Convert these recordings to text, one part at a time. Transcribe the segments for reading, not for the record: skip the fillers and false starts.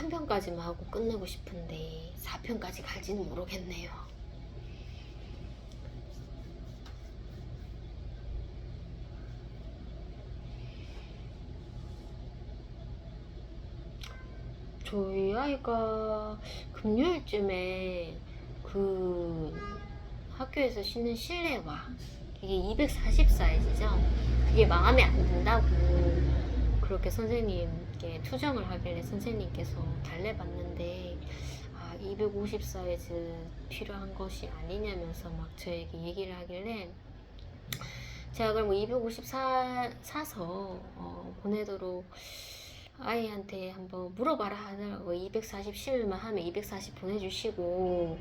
3편까지만 하고 끝내고 싶은데 4편까지 갈지는 모르겠네요. 저희 아이가 금요일쯤에 그 학교에서 신는 실내화, 이게 240 사이즈죠. 그게 마음에 안 든다고 그렇게 선생님께 투정을 하길래 선생님께서 달래봤는데 250 사이즈 필요한 것이 아니냐면서 막 저에게 얘기를 하길래 제가 그럼 250 사서 보내도록 아이한테 한번 물어봐라 하더라고. 240 실만 하면 240 보내주시고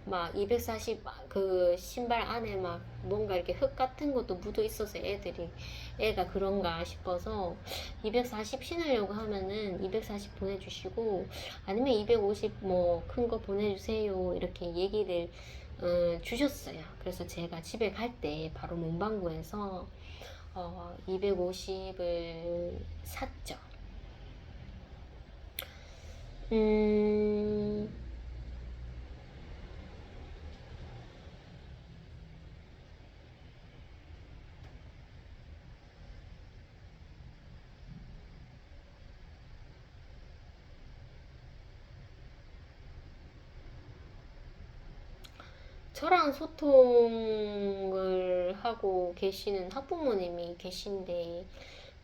막 240 그 신발 안에 막 뭔가 이렇게 흙 같은 것도 묻어 있어서 애가 그런가 싶어서 240 신으려고 하면은 240 보내주시고 아니면 250 뭐 큰 거 보내주세요 이렇게 얘기를 주셨어요. 그래서 제가 집에 갈 때 바로 문방구에서 250을 샀죠. 저랑 소통을 하고 계시는 학부모님이 계신데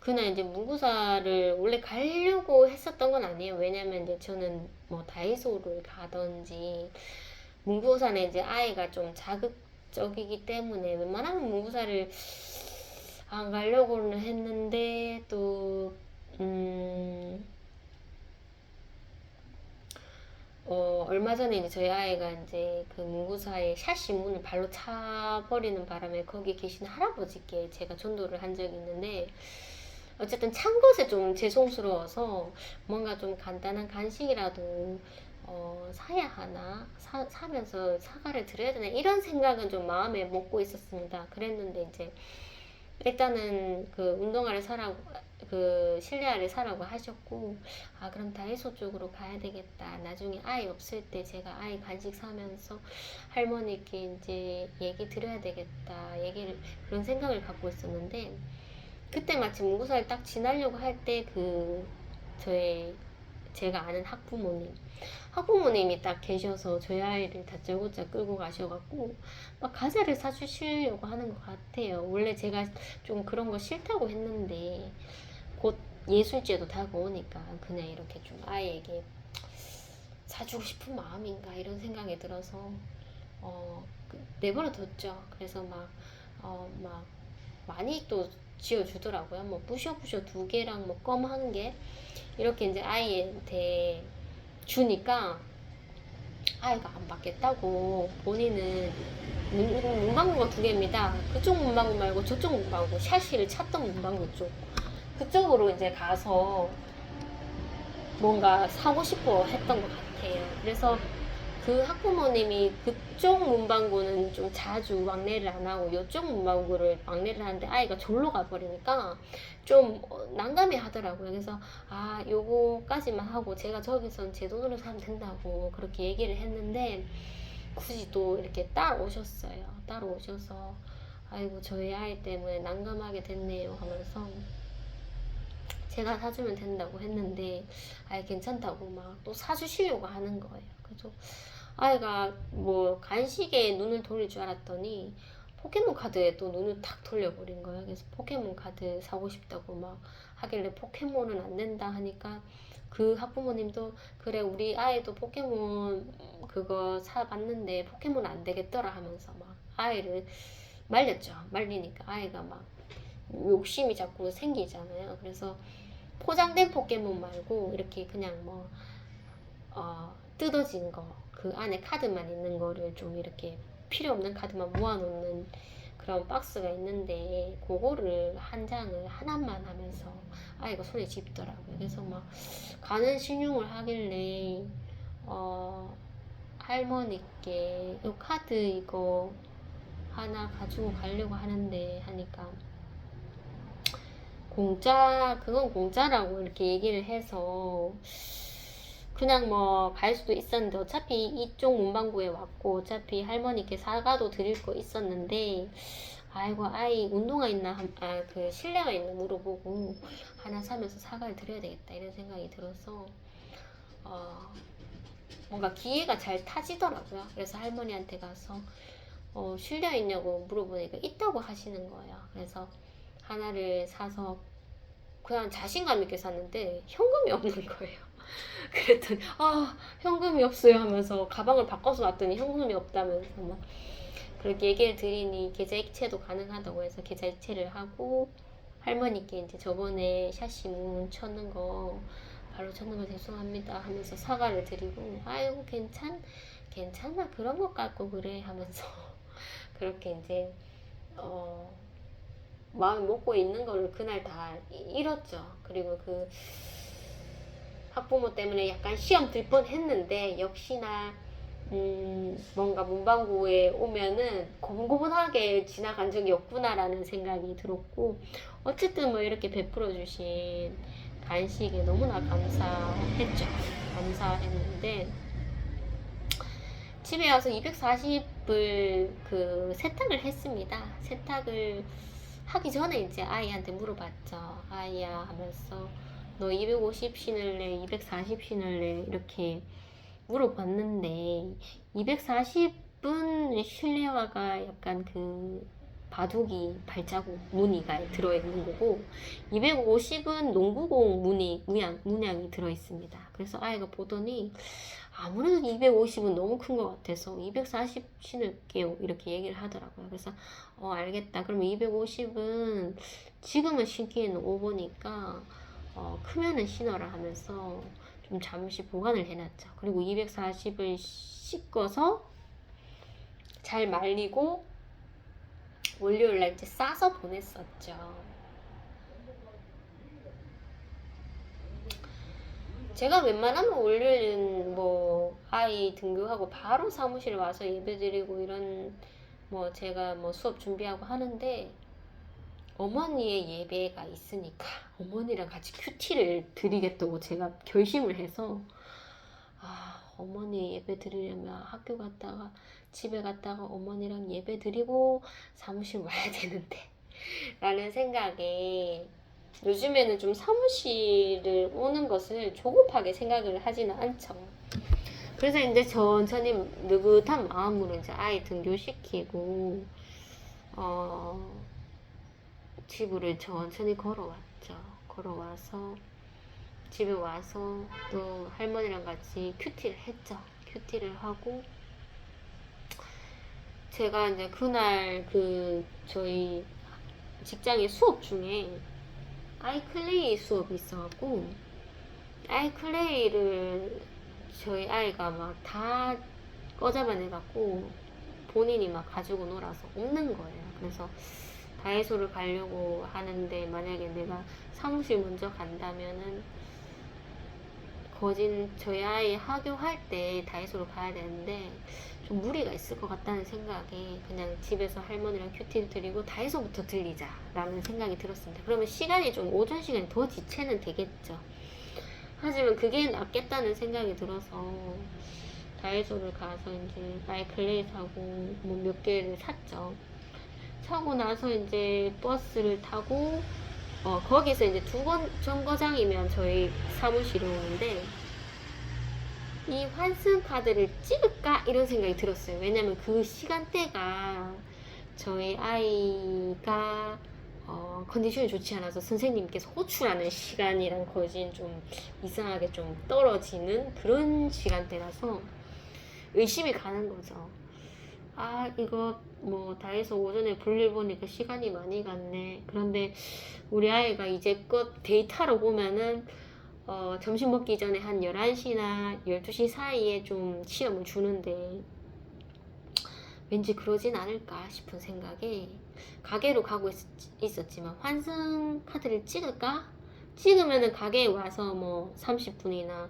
그날 이제 문구사를 원래 가려고 했었던 건 아니에요. 왜냐면 이제 저는 뭐 다이소를 가든지 문구사는 이제 아이가 좀 자극적이기 때문에 웬만하면 문구사를 안 가려고는 했는데 또 얼마 전에 이제 저희 아이가 이제 그 문구사에 샷시 문을 발로 차버리는 바람에 거기 계신 할아버지께 제가 전도를 한 적이 있는데 어쨌든 찬 것에 좀 죄송스러워서 뭔가 좀 간단한 간식이라도 사야 하나 사면서 사과를 드려야 되나 이런 생각은 좀 마음에 먹고 있었습니다. 그랬는데 이제 일단은 그 운동화를 사라고 그 실내화를 사라고 하셨고 그럼 다이소 쪽으로 가야 되겠다. 나중에 아이 없을 때 제가 아이 간식 사면서 할머니께 이제 얘기 드려야 되겠다. 그런 생각을 갖고 있었는데 그때 마침 문구사를 딱 지나려고 할 때 제가 아는 학부모님이 딱 계셔서 저희 아이를 다짜고짜 끌고 가셔갖고 막 과자를 사주시려고 하는 것 같아요. 원래 제가 좀 그런 거 싫다고 했는데 곧 예술제도 다가오니까 그냥 이렇게 좀 아이에게 사주고 싶은 마음인가 이런 생각이 들어서 내버려 뒀죠. 그래서 막 많이 또 지어주더라고요. 뭐 부셔부셔 2개랑 뭐 껌 1개 이렇게 이제 아이한테 주니까 아이가 안 받겠다고 본인은 문방구가 2개입니다. 그쪽 문방구 말고 저쪽 문방구 샤시를 찾던 문방구 쪽 그쪽으로 이제 가서 뭔가 사고 싶어 했던 것 같아요. 그래서 그 학부모님이 그쪽 문방구는 좀 자주 왕래를 안 하고 이쪽 문방구를 왕래를 하는데 아이가 졸로 가버리니까 좀 난감해 하더라고요. 그래서 요거까지만 하고 제가 저기선 제 돈으로 사면 된다고 그렇게 얘기를 했는데 굳이 또 이렇게 따라오셔서 아이고 저희 아이 때문에 난감하게 됐네요 하면서 제가 사주면 된다고 했는데 괜찮다고 막 또 사주시려고 하는 거예요. 그래서 아이가 뭐 간식에 눈을 돌릴 줄 알았더니 포켓몬 카드에 또 눈을 탁 돌려버린 거예요. 그래서 포켓몬 카드 사고 싶다고 막 하길래 포켓몬은 안 된다 하니까 그 학부모님도 그래 우리 아이도 포켓몬 그거 사봤는데 포켓몬 안 되겠더라 하면서 막 아이를 말렸죠. 말리니까 아이가 막 욕심이 자꾸 생기잖아요. 그래서 포장된 포켓몬 말고 이렇게 그냥 뜯어진 거, 그 안에 카드만 있는 거를 좀 이렇게 필요 없는 카드만 모아놓는 그런 박스가 있는데 그거를 한 장을 하나만 하면서 아이가 손에 짚더라고요. 그래서 막 가는 신용을 하길래 할머니께 이 카드 이거 하나 가지고 가려고 하는데 하니까 그건 공짜라고 이렇게 얘기를 해서 그냥 뭐 갈 수도 있었는데 어차피 이쪽 문방구에 왔고 어차피 할머니께 사과도 드릴 거 있었는데 아이고 아이 운동화 있나 그 실내화 있나 물어보고 하나 사면서 사과를 드려야 되겠다 이런 생각이 들어서 뭔가 기회가 잘 타지더라고요. 그래서 할머니한테 가서 실내화 있냐고 물어보니까 있다고 하시는 거예요. 그래서 하나를 사서 그냥 자신감 있게 샀는데 현금이 없는 거예요. 그랬더니 현금이 없어요 하면서 가방을 바꿔서 놨더니 현금이 없다면서 막 그렇게 얘기를 드리니 계좌이체도 가능하다고 해서 계좌이체를 하고 할머니께 이제 저번에 샤시 문 쳤는 거 바로 쳤는 거 죄송합니다 하면서 사과를 드리고 아이고 괜찮아 그런 것 같고 그래 하면서 그렇게 이제 마음이 먹고 있는 거를 그날 다 잃었죠. 그리고 그 학부모 때문에 약간 시험 들 뻔했는데 역시나 뭔가 문방구에 오면은 고분고분하게 지나간 적이 없구나라는 생각이 들었고 어쨌든 뭐 이렇게 베풀어 주신 간식에 너무나 감사했죠. 감사했는데 집에 와서 240불 그 세탁을 했습니다. 세탁을 하기 전에 이제 아이한테 물어봤죠. 아이야 하면서 너 250 신을래 240 신을래 이렇게 물어봤는데 240은 실내화가 약간 그 바둑이 발자국 무늬가 들어있는 거고 250은 농구공 문양이 들어있습니다. 그래서 아이가 보더니 아무래도 250은 너무 큰 것 같아서 240 신을게요 이렇게 얘기를 하더라고요. 그래서 알겠다. 그러면 250은 지금은 신기에는 오버니까 크면은 신어라 하면서 좀 잠시 보관을 해놨죠. 그리고 240을 씻어서 잘 말리고 월요일날 이제 싸서 보냈었죠. 제가 웬만하면 월요일은 뭐 아이 등교하고 바로 사무실 와서 예배드리고 이런 뭐 제가 뭐 수업 준비하고 하는데 어머니의 예배가 있으니까 어머니랑 같이 큐티를 드리겠다고 제가 결심을 해서 어머니 예배 드리려면 학교 갔다가 집에 갔다가 어머니랑 예배 드리고 사무실 와야 되는데 라는 생각에 요즘에는 좀 사무실을 오는 것을 조급하게 생각을 하지는 않죠. 그래서 이제 천천히 느긋한 마음으로 이제 아이 등교시키고 집으로 천천히 걸어왔죠. 걸어와서 집에 와서 또 할머니랑 같이 큐티를 했죠. 큐티를 하고 제가 이제 그날 저희 직장의 수업 중에 아이클레이 수업이 있어갖고 아이클레이를 저희 아이가 막 다 꺼잡아내갖고 본인이 막 가지고 놀아서 없는 거예요. 그래서 다이소를 가려고 하는데 만약에 내가 사무실 먼저 간다면은 저희 아이 학교할 때 다이소를 가야 되는데 좀 무리가 있을 것 같다는 생각에 그냥 집에서 할머니랑 큐티를 드리고 다이소부터 들리자 라는 생각이 들었습니다. 그러면 시간이 좀 오전 시간이 더 지체는 되겠죠. 하지만 그게 낫겠다는 생각이 들어서 다이소를 가서 이제 아이클레이 사고 뭐 몇 개를 샀죠. 사고 나서 이제 버스를 타고 거기서 이제 2번 정거장이면 저희 사무실에 오는데 이 환승 카드를 찍을까 이런 생각이 들었어요. 왜냐면 그 시간대가 저희 아이가 컨디션이 좋지 않아서 선생님께서 호출하는 시간이랑 거진 좀 이상하게 좀 떨어지는 그런 시간대라서 의심이 가는 거죠. 이거 뭐 다이소 오전에 볼일 보니까 시간이 많이 갔네. 그런데 우리 아이가 이제껏 데이터로 보면은 점심 먹기 전에 한 11시나 12시 사이에 좀 시험을 주는데 왠지 그러진 않을까 싶은 생각에 가게로 가고 있었지만 환승 카드를 찍을까? 찍으면은 가게에 와서 뭐 30분이나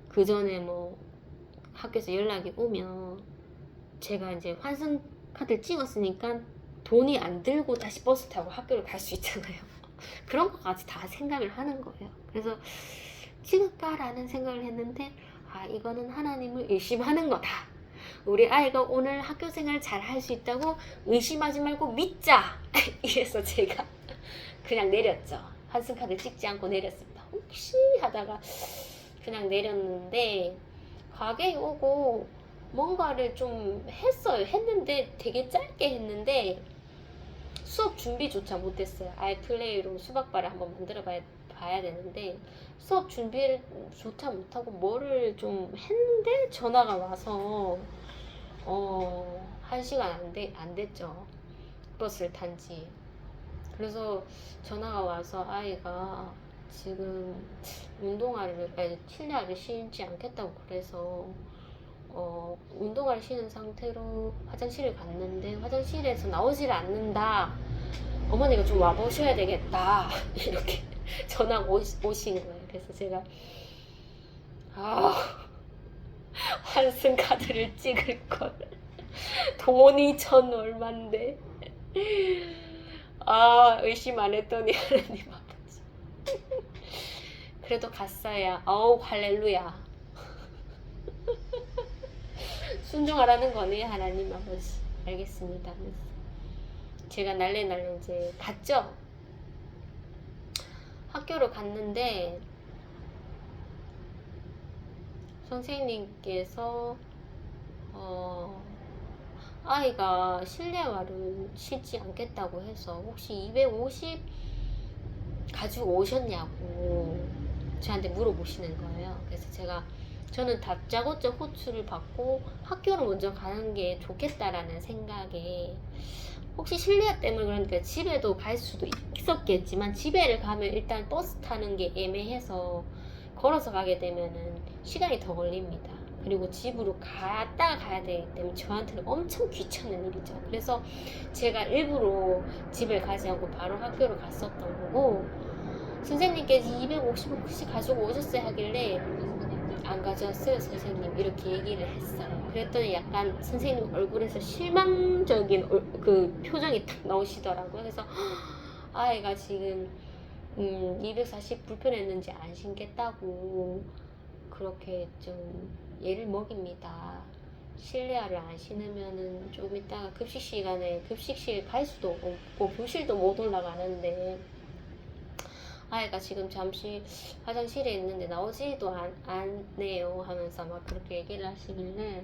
그 전에 뭐 학교에서 연락이 오면 제가 이제 환승 카드를 찍었으니까 돈이 안 들고 다시 버스 타고 학교를 갈 수 있잖아요. 그런 것까지 다 생각을 하는 거예요. 그래서 찍을까라는 생각을 했는데 아, 이거는 하나님을 의심하는 거다. 우리 아이가 오늘 학교 생활 잘 할 수 있다고 의심하지 말고 믿자. 이래서 제가 그냥 내렸죠. 환승카드 찍지 않고 내렸습니다. 혹시 하다가 그냥 내렸는데 가게에 오고 뭔가를 좀 했어요. 했는데 되게 짧게 했는데 수업 준비조차 못했어요. 아예 플레이로 수박바를 한번 만들어 봐야 되는데 수업 준비를 조차 못하고 뭐를 좀 했는데 전화가 와서 1시간 안 됐죠. 버스를 탄지. 그래서 전화가 와서 아이가 지금 실내화를 신지 않겠다고 그래서 운동화를 신은 상태로 화장실을 갔는데 화장실에서 나오질 않는다. 어머니가 좀 와보셔야 되겠다. 이렇게 전화가 오신 거예요. 그래서 제가 환승 카드를 찍을 걸. 돈이 천 얼만데. 의심 안 했더니 하나님 아버지. 그래도 갔어야. 할렐루야. 순종하라는 거네, 하나님 아버지. 알겠습니다. 제가 날래 이제 갔죠. 학교로 갔는데 선생님께서 아이가 실내화를 신지 않겠다고 해서 혹시 250 가지고 오셨냐고 저한테 물어보시는 거예요. 그래서 저는 다짜고짜 호출을 받고 학교를 먼저 가는 게 좋겠다라는 생각에 혹시 실내화 때문에 그러니까 집에도 갈 수도 있었겠지만 집에를 가면 일단 버스 타는 게 애매해서 걸어서 가게 되면은 시간이 더 걸립니다. 그리고 집으로 갔다가 가야 되기 때문에 저한테는 엄청 귀찮은 일이죠. 그래서 제가 일부러 집을 가지 않고 바로 학교를 갔었던 거고 선생님께서 250 혹시 가지고 오셨어요 하길래 안 가져왔어요 선생님 이렇게 얘기를 했어요. 그랬더니 약간 선생님 얼굴에서 실망적인 그 표정이 딱 나오시더라고요. 그래서 아이가 지금 240 불편했는지 안 신겠다고 그렇게 좀 얘를 먹입니다. 실내화를 안 신으면은 좀 이따가 급식 시간에 급식실 갈 수도 없고 교실도 못 올라가는데 아이가 지금 잠시 화장실에 있는데 나오지도 않네요 하면서 막 그렇게 얘기를 하시길래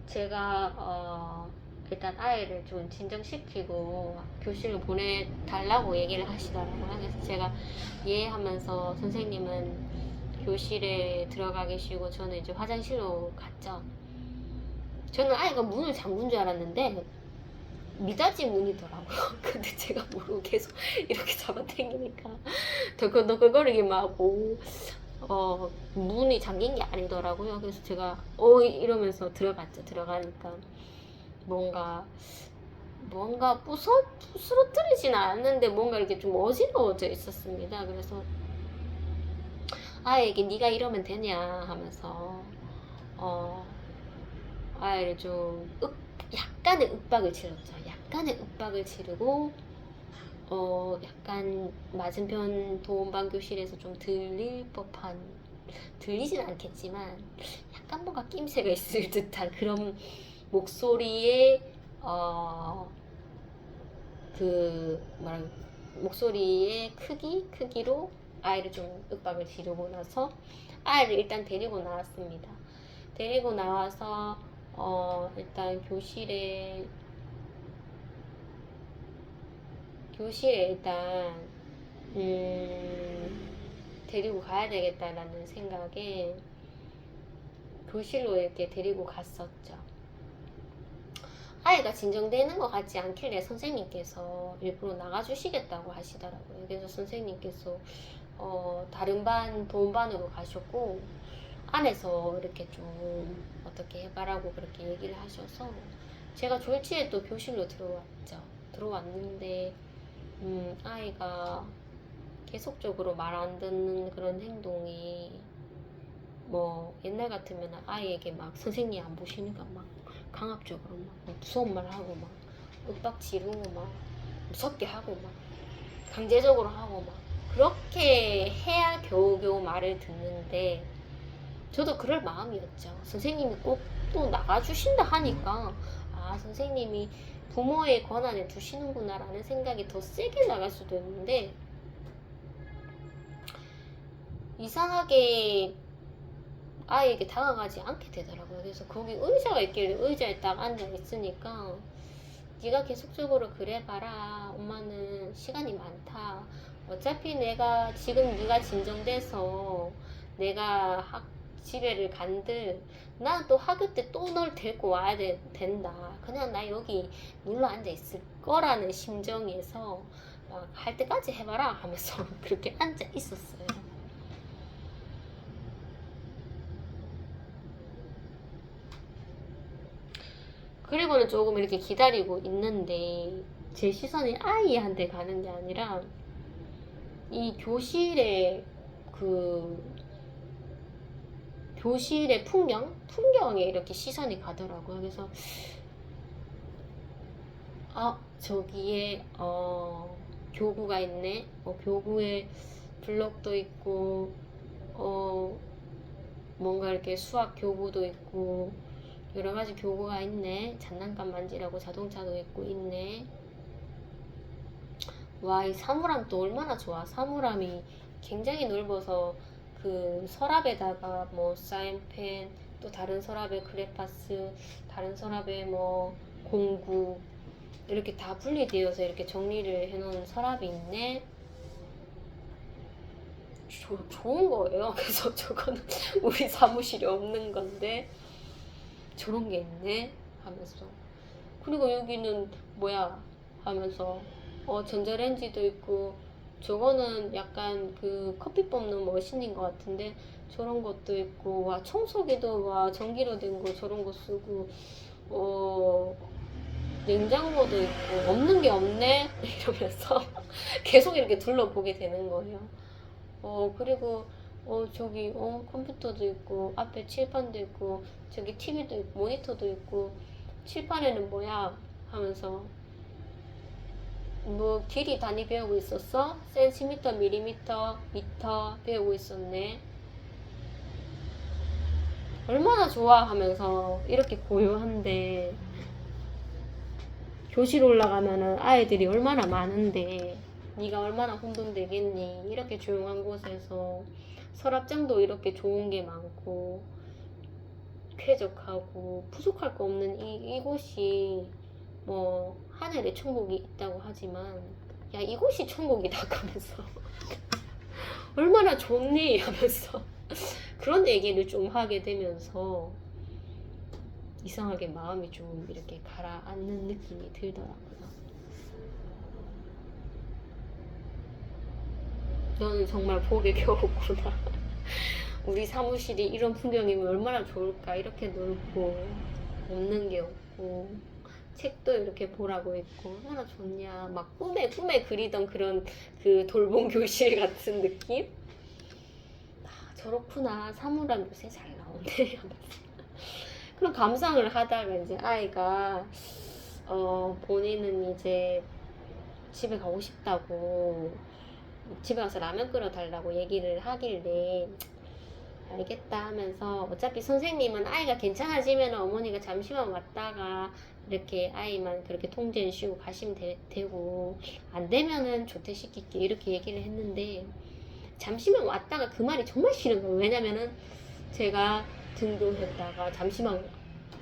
제가 일단 아이를 좀 진정시키고 교실로 보내달라고 얘기를 하시더라고요. 그래서 제가 하면서 선생님은 교실에 들어가 계시고 저는 이제 화장실로 갔죠. 저는 아이가 문을 잠근 줄 알았는데 미닫이 문이더라고요. 근데 제가 모르고 계속 이렇게 잡아당기니까 덜컹덜컹거리기만 하고 문이 잠긴 게 아니더라고요. 그래서 제가 이러면서 들어갔죠. 들어가니까 뭔가 부스러뜨리진 않았는데 뭔가 이렇게 좀 어지러워져 있었습니다. 그래서 아이에게 네가 이러면 되냐 하면서 아이를 좀 약간의 윽박을 치렀죠. 약간의 윽박을 치르고 약간 맞은편 도움반 교실에서 좀 들리진 않겠지만 약간 뭔가 낌새가 있을 듯한 그런 목소리의 목소리의 크기로 아이를 좀 윽박을 지르고 나서 아이를 일단 데리고 나왔습니다. 데리고 나와서 일단 교실에 일단 데리고 가야 되겠다라는 생각에 교실로 이렇게 데리고 갔었죠. 아이가 진정되는 것 같지 않길래 선생님께서 일부러 나가주시겠다고 하시더라고요. 그래서 선생님께서 다른 반, 도움반으로 가셨고 안에서 이렇게 좀 어떻게 해봐라고 그렇게 얘기를 하셔서 제가 졸지에 또 교실로 들어왔는데 아이가 계속적으로 말 안 듣는 그런 행동이 뭐 옛날 같으면 아이에게 막 선생님 안 보시니까 막 강압적으로 막 무서운 말 하고 막 윽박 지르고 막 무섭게 하고 막 강제적으로 하고 막 그렇게 해야 겨우겨우 말을 듣는데 저도 그럴 마음이었죠. 선생님이 꼭 또 나가주신다 하니까, 아, 선생님이 부모의 권한에 두시는구나라는 생각이 더 세게 나갈 수도 있는데, 이상하게 아이에게 다가가지 않게 되더라고요. 그래서 거기 의자가 있길래 의자에 딱 앉아 있으니까, 네가 계속적으로 그래봐라. 엄마는 시간이 많다. 어차피 내가 지금 네가 진정돼서 내가 집에를 간들 난 또 학교 때 또 널 데리고 와야 된다. 그냥 나 여기 눌러 앉아 있을 거라는 심정에서 막 할 때까지 해봐라 하면서 그렇게 앉아 있었어요. 그리고는 조금 이렇게 기다리고 있는데 제 시선이 아이한테 가는 게 아니라 이 교실의 풍경에 이렇게 시선이 가더라고요. 그래서 저기에 교구가 있네. 교구에 블록도 있고 뭔가 이렇게 수학 교구도 있고 여러 가지 교구가 있네. 장난감 만지라고 자동차도 있고 있네. 와, 이 사물함 또 얼마나 좋아. 사물함이 굉장히 넓어서 그 서랍에다가 뭐 사인펜, 또 다른 서랍에 그래파스, 다른 서랍에 뭐 공구 이렇게 다 분리되어서 이렇게 정리를 해놓은 서랍이 있네. 좋은 거예요. 그래서 저거는 우리 사무실에 없는 건데 저런 게 있네 하면서, 그리고 여기는 뭐야 하면서 전자레인지도 있고, 저거는 약간 그 커피 뽑는 머신인 것 같은데 저런 것도 있고, 와, 청소기도 와 전기로 된 거 저런 거 쓰고, 냉장고도 있고 없는 게 없네 이러면서 계속 이렇게 둘러보게 되는 거예요. 그리고 저기 컴퓨터도 있고 앞에 칠판도 있고 저기 TV도 있고 모니터도 있고, 칠판에는 뭐야 하면서 뭐 길이 단위 배우고 있었어? 센티미터, 밀리미터, 미터 배우고 있었네. 얼마나 좋아 하면서 이렇게 고요한데, 교실 올라가면은 아이들이 얼마나 많은데 네가 얼마나 혼돈되겠니. 이렇게 조용한 곳에서 서랍장도 이렇게 좋은 게 많고 쾌적하고 부족할 거 없는 이곳이 뭐 하늘에 천국이 있다고 하지만, 야, 이곳이 천국이다 하면서 얼마나 좋니 하면서 그런 얘기를 좀 하게 되면서 이상하게 마음이 좀 이렇게 가라앉는 느낌이 들더라고요. 너는 정말 복에 겨웠구나. 우리 사무실이 이런 풍경이면 얼마나 좋을까. 이렇게 넓고 없는 게 없고 책도 이렇게 보라고 있고 얼마나 좋냐. 막 꿈에 그리던 그런 그 돌봄 교실 같은 느낌. 저렇구나. 사물함 요새 잘 나오네. 그런 감상을 하다가 이제 아이가 본인은 이제 집에 가고 싶다고, 집에 가서 라면 끓여 달라고 얘기를 하길래 알겠다 하면서, 어차피 선생님은 아이가 괜찮아지면 어머니가 잠시만 왔다가 이렇게 아이만 그렇게 통제해 주시고 가시면 되고, 안 되면은 조퇴시킬게 이렇게 얘기를 했는데, 잠시만 왔다가 그 말이 정말 싫은 거예요. 왜냐면은 제가 등교했다가 잠시만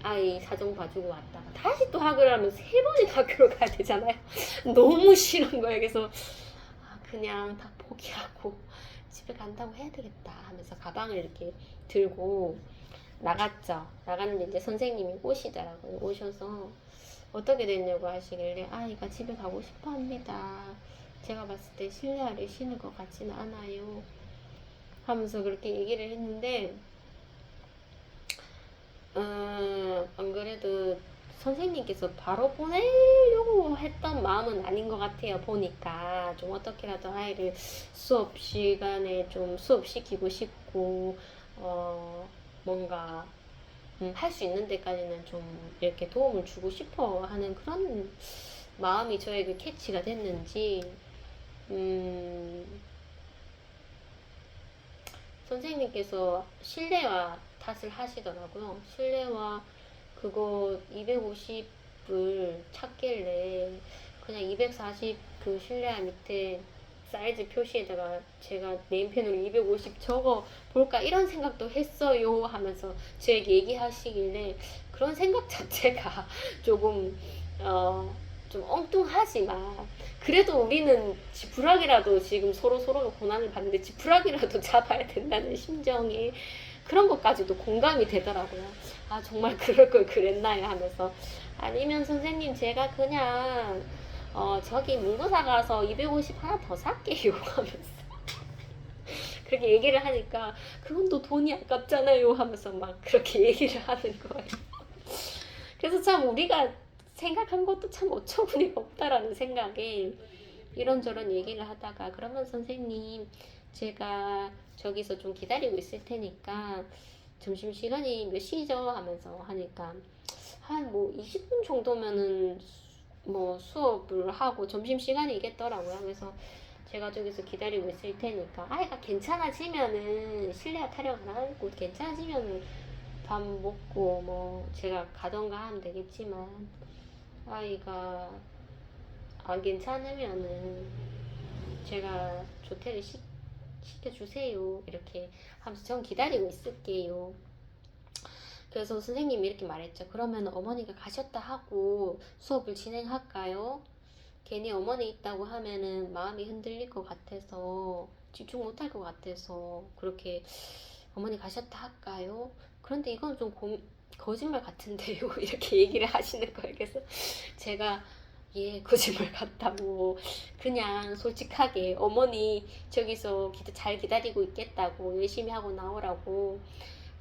아이 사정 봐주고 왔다가 다시 또 학교를 하면 3번이나 학교를 가야 되잖아요. 너무 싫은 거예요. 그래서 그냥 다 포기하고 집에 간다고 해야 되겠다 하면서 가방을 이렇게 들고 나갔죠. 나갔는데 이제 선생님이 오시더라고요. 오셔서 어떻게 됐냐고 하시길래 아이가 집에 가고 싶어 합니다. 제가 봤을 때 실내화를 신을 것 같지는 않아요 하면서 그렇게 얘기를 했는데, 안 그래도 선생님께서 바로 보내려고 했던 마음은 아닌 것 같아요. 보니까 좀 어떻게라도 아이를 수업 시간에 좀 수업시키고 싶고 뭔가 할 수 있는 데까지는 좀 이렇게 도움을 주고 싶어 하는 그런 마음이 저에게 캐치가 됐는지 선생님께서 실내화 탓을 하시더라고요. 실내화 그거 250을 찾길래 그냥 240 그 실내화 밑에 사이즈 표시에다가 제가 네임펜으로 250 적어 볼까 이런 생각도 했어요 하면서 저에게 얘기하시길래 그런 생각 자체가 조금 좀 엉뚱하지만 그래도 우리는 지푸라기라도 지금 서로가 고난을 받는데 지푸라기라도 잡아야 된다는 심정이 그런 것까지도 공감이 되더라고요. 아 정말 그럴 걸 그랬나요 하면서 아니면 선생님 제가 그냥 저기 문구사 가서 250 하나 더 살게요 하면서 그렇게 얘기를 하니까 그건 또 돈이 아깝잖아요 하면서 막 그렇게 얘기를 하는 거예요. 그래서 참 우리가 생각한 것도 참 어처구니가 없다라는 생각에 이런저런 얘기를 하다가 그러면 선생님 제가 저기서 좀 기다리고 있을 테니까 점심시간이 몇 시죠? 하면서 하니까 한 뭐 20분 정도면은 뭐 수업을 하고 점심시간이겠더라고요. 그래서 제가 저기서 기다리고 있을 테니까 아이가 괜찮아지면은 실내화 타령을 하고 괜찮아지면은 밥 먹고 뭐 제가 가던가 하면 되겠지만 아이가 안 괜찮으면은 제가 조퇴를 시켜주세요 이렇게 하면서 전 기다리고 있을게요. 그래서 선생님이 이렇게 말했죠. 그러면 어머니가 가셨다 하고 수업을 진행할까요? 괜히 어머니 있다고 하면은 마음이 흔들릴 것 같아서 집중 못할 것 같아서 그렇게 어머니 가셨다 할까요? 그런데 이건 좀 거짓말 같은데요 이렇게 얘기를 하시는 거예요. 그래서 제가 예 거짓말 같다고 그냥 솔직하게 어머니 저기서 잘 기다리고 있겠다고 열심히 하고 나오라고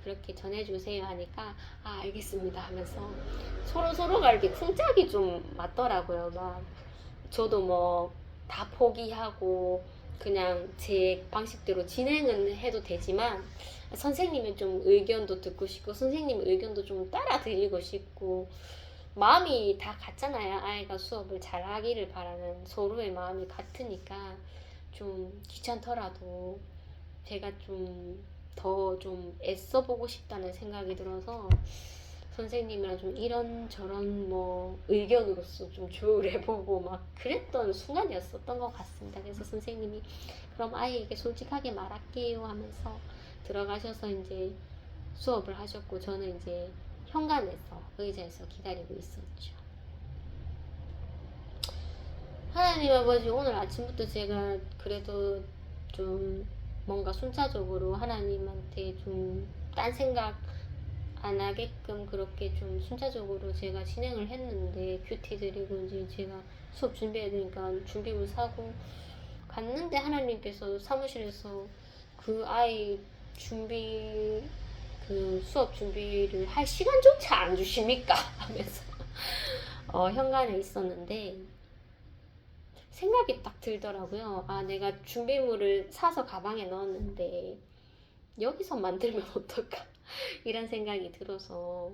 그렇게 전해주세요 하니까 아 알겠습니다 하면서 서로가 이렇게 쿵짝이 좀 맞더라고요. 막 저도 뭐 다 포기하고 그냥 제 방식대로 진행은 해도 되지만 선생님의 좀 의견도 듣고 싶고 선생님 의견도 좀 따라 드리고 싶고 마음이 다 같잖아요. 아이가 수업을 잘 하기를 바라는 서로의 마음이 같으니까 좀 귀찮더라도 제가 좀 더 좀 애써보고 싶다는 생각이 들어서 선생님이랑 좀 이런저런 뭐 의견으로서 좀 조율해보고 막 그랬던 순간이었었던 것 같습니다. 그래서 선생님이 그럼 아이에게 솔직하게 말할게요 하면서 들어가셔서 이제 수업을 하셨고 저는 이제 현관에서 의자에서 기다리고 있었죠. 하나님 아버지 오늘 아침부터 제가 그래도 좀 뭔가 순차적으로 하나님한테 좀 딴 생각 안 하게끔 그렇게 좀 순차적으로 제가 진행을 했는데 큐티 드리고 이제 제가 수업 준비해야 되니까 준비물 사고 갔는데 하나님께서 사무실에서 그 아이 준비 그 수업 준비를 할 시간조차 안 주십니까? 하면서 현관에 있었는데 생각이 딱 들더라고요. 아 내가 준비물을 사서 가방에 넣었는데 여기서 만들면 어떨까? 이런 생각이 들어서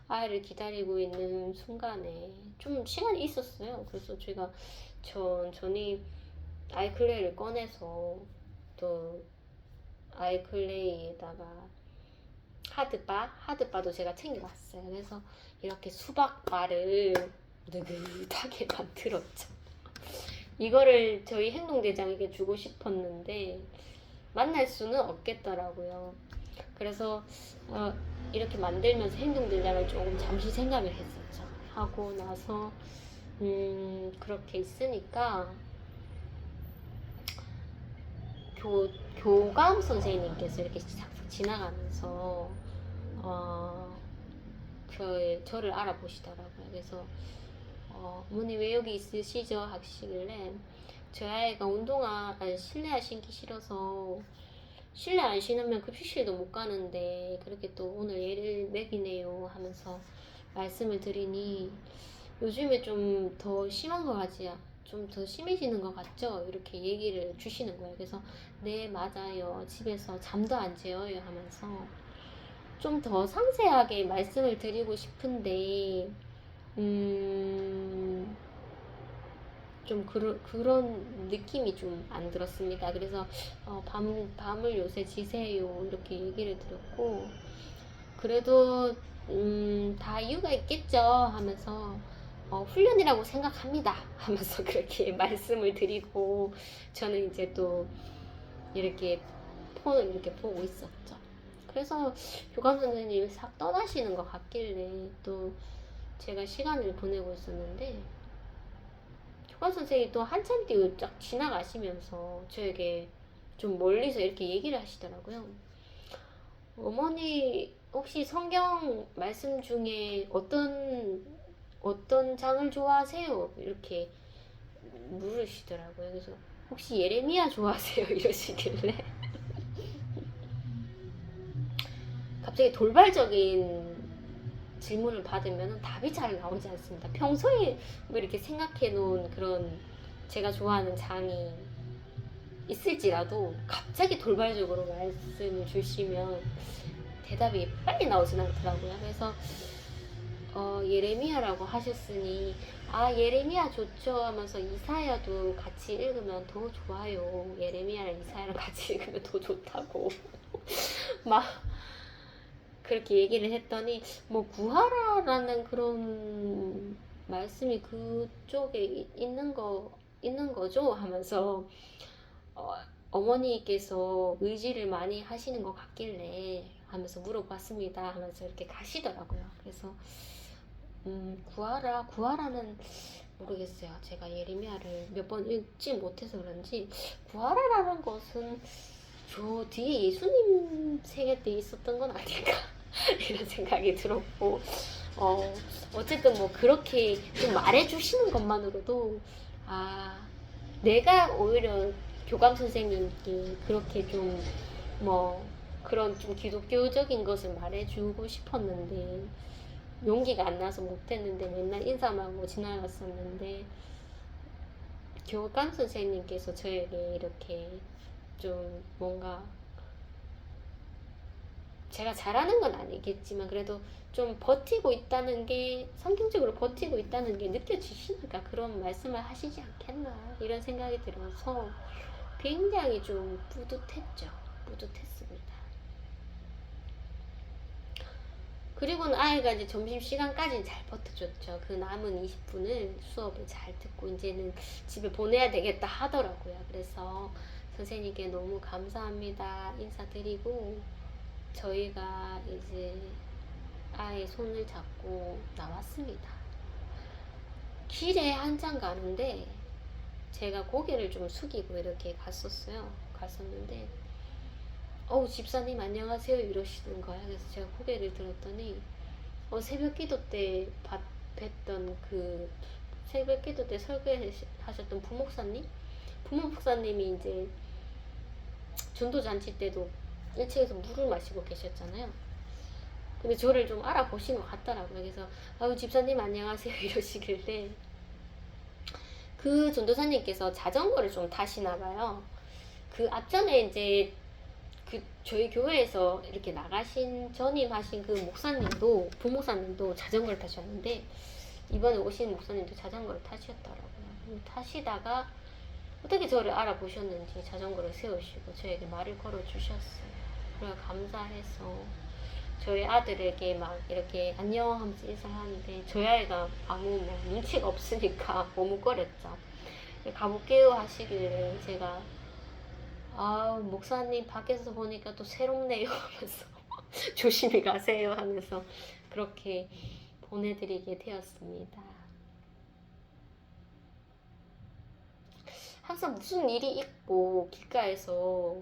아이를 기다리고 있는 순간에 좀 시간이 있었어요. 그래서 제가 천천히 아이클레이를 꺼내서 또 아이클레이에다가 하드바도 제가 챙겨왔어요. 그래서 이렇게 수박바를 느긋하게 만들었죠. 이거를 저희 행동대장에게 주고 싶었는데 만날 수는 없겠더라고요. 그래서 이렇게 만들면서 행동대장을 조금 잠시 생각을 했었죠. 하고 나서 그렇게 있으니까 교감 선생님께서 이렇게 지나가면서 저를 알아보시더라고요. 그래서 어머니 왜 여기 있으시죠? 하시길래 저희 아이가 실내화 신기 싫어서 실내 안 신으면 급식실도 못 가는데 그렇게 또 오늘 얘를 먹이네요 하면서 말씀을 드리니 요즘에 좀 더 심한 것 같지? 좀 더 심해지는 것 같죠? 이렇게 얘기를 주시는 거예요. 그래서 네 맞아요. 집에서 잠도 안 재워요 하면서 좀 더 상세하게 말씀을 드리고 싶은데 좀 그런 느낌이 좀 안 들었습니다. 그래서 밤을 요새 지새요 이렇게 얘기를 드렸고, 그래도 다 이유가 있겠죠 하면서 훈련이라고 생각합니다 하면서 그렇게 말씀을 드리고, 저는 이제 또 이렇게 폰을 이렇게 보고 있었죠. 그래서 교감 선생님이 싹 떠나시는 것 같길래 또 제가 시간을 보내고 있었는데, 교감 선생님이 또 한참 뒤에 쫙 지나가시면서 저에게 좀 멀리서 이렇게 얘기를 하시더라고요. 어머니 혹시 성경 말씀 중에 어떤 장을 좋아하세요? 이렇게 물으시더라고요. 그래서 혹시 예레미야 좋아하세요? 이러시길래 갑자기 돌발적인 질문을 받으면 답이 잘 나오지 않습니다. 평소에 뭐 이렇게 생각해 놓은 그런 제가 좋아하는 장이 있을지라도 갑자기 돌발적으로 말씀을 주시면 대답이 빨리 나오진 않더라고요. 그래서 예레미야라고 하셨으니 예레미야 좋죠 하면서 이사야도 같이 읽으면 더 좋아요. 예레미야랑 이사야랑 같이 읽으면 더 좋다고 막 그렇게 얘기를 했더니, 뭐 구하라라는 그런 말씀이 그쪽에 있는 거죠 하면서 어머니께서 의지를 많이 하시는 것 같길래 하면서 물어봤습니다 하면서 이렇게 가시더라고요. 그래서 구하라는 모르겠어요. 제가 예레미야를 몇 번 읽지 못해서 그런지 구하라라는 것은 저 뒤에 예수님 세계 때 있었던 건 아닐까 이런 생각이 들었고, 어쨌든 뭐 그렇게 좀 말해주시는 것만으로도 내가 오히려 교감 선생님께 그렇게 좀 뭐 그런 좀 기독교적인 것을 말해주고 싶었는데 용기가 안 나서 못했는데 맨날 인사만 하고 지나갔었는데, 교감 선생님께서 저에게 이렇게 좀 뭔가 제가 잘하는 건 아니겠지만 그래도 좀 버티고 있다는 게, 성경적으로 버티고 있다는 게 느껴지시니까 그런 말씀을 하시지 않겠나 이런 생각이 들어서 굉장히 좀 뿌듯했습니다. 그리고는 아이가 이제 점심시간까지는 잘 버텨줬죠. 그 남은 20분을 수업을 잘 듣고 이제는 집에 보내야 되겠다 하더라고요. 그래서 선생님께 너무 감사합니다 인사드리고 저희가 이제 아이 손을 잡고 나왔습니다. 길에 한참 가는데 제가 고개를 좀 숙이고 이렇게 갔었는데 집사님 안녕하세요 이러시는 거야. 그래서 제가 고개를 들었더니 새벽 기도 때 뵀던 그 새벽 기도 때 설교하셨던 부목사님이 이제 전도잔치 때도 1층에서 물을 마시고 계셨잖아요. 근데 저를 좀 알아보신 것 같더라고요. 그래서 집사님 안녕하세요 이러시길래, 그 전도사님께서 자전거를 좀 타시나 봐요. 그 앞전에 이제 저희 교회에서 이렇게 나가신 전임하신 그 목사님도, 부목사님도 자전거를 타셨는데 이번에 오신 목사님도 자전거를 타셨더라고요. 타시다가 어떻게 저를 알아보셨는지 자전거를 세우시고 저에게 말을 걸어주셨어요. 그래서 감사해서 저희 아들에게 막 이렇게 안녕 하면서 인사하는데 저희 아이가 아무 뭐 눈치가 없으니까 머뭇거렸죠. 가볼게요 하시길래 제가 목사님 밖에서 보니까 또 새롭네요 하면서 조심히 가세요 하면서 그렇게 보내드리게 되었습니다. 항상 무슨 일이 있고 길가에서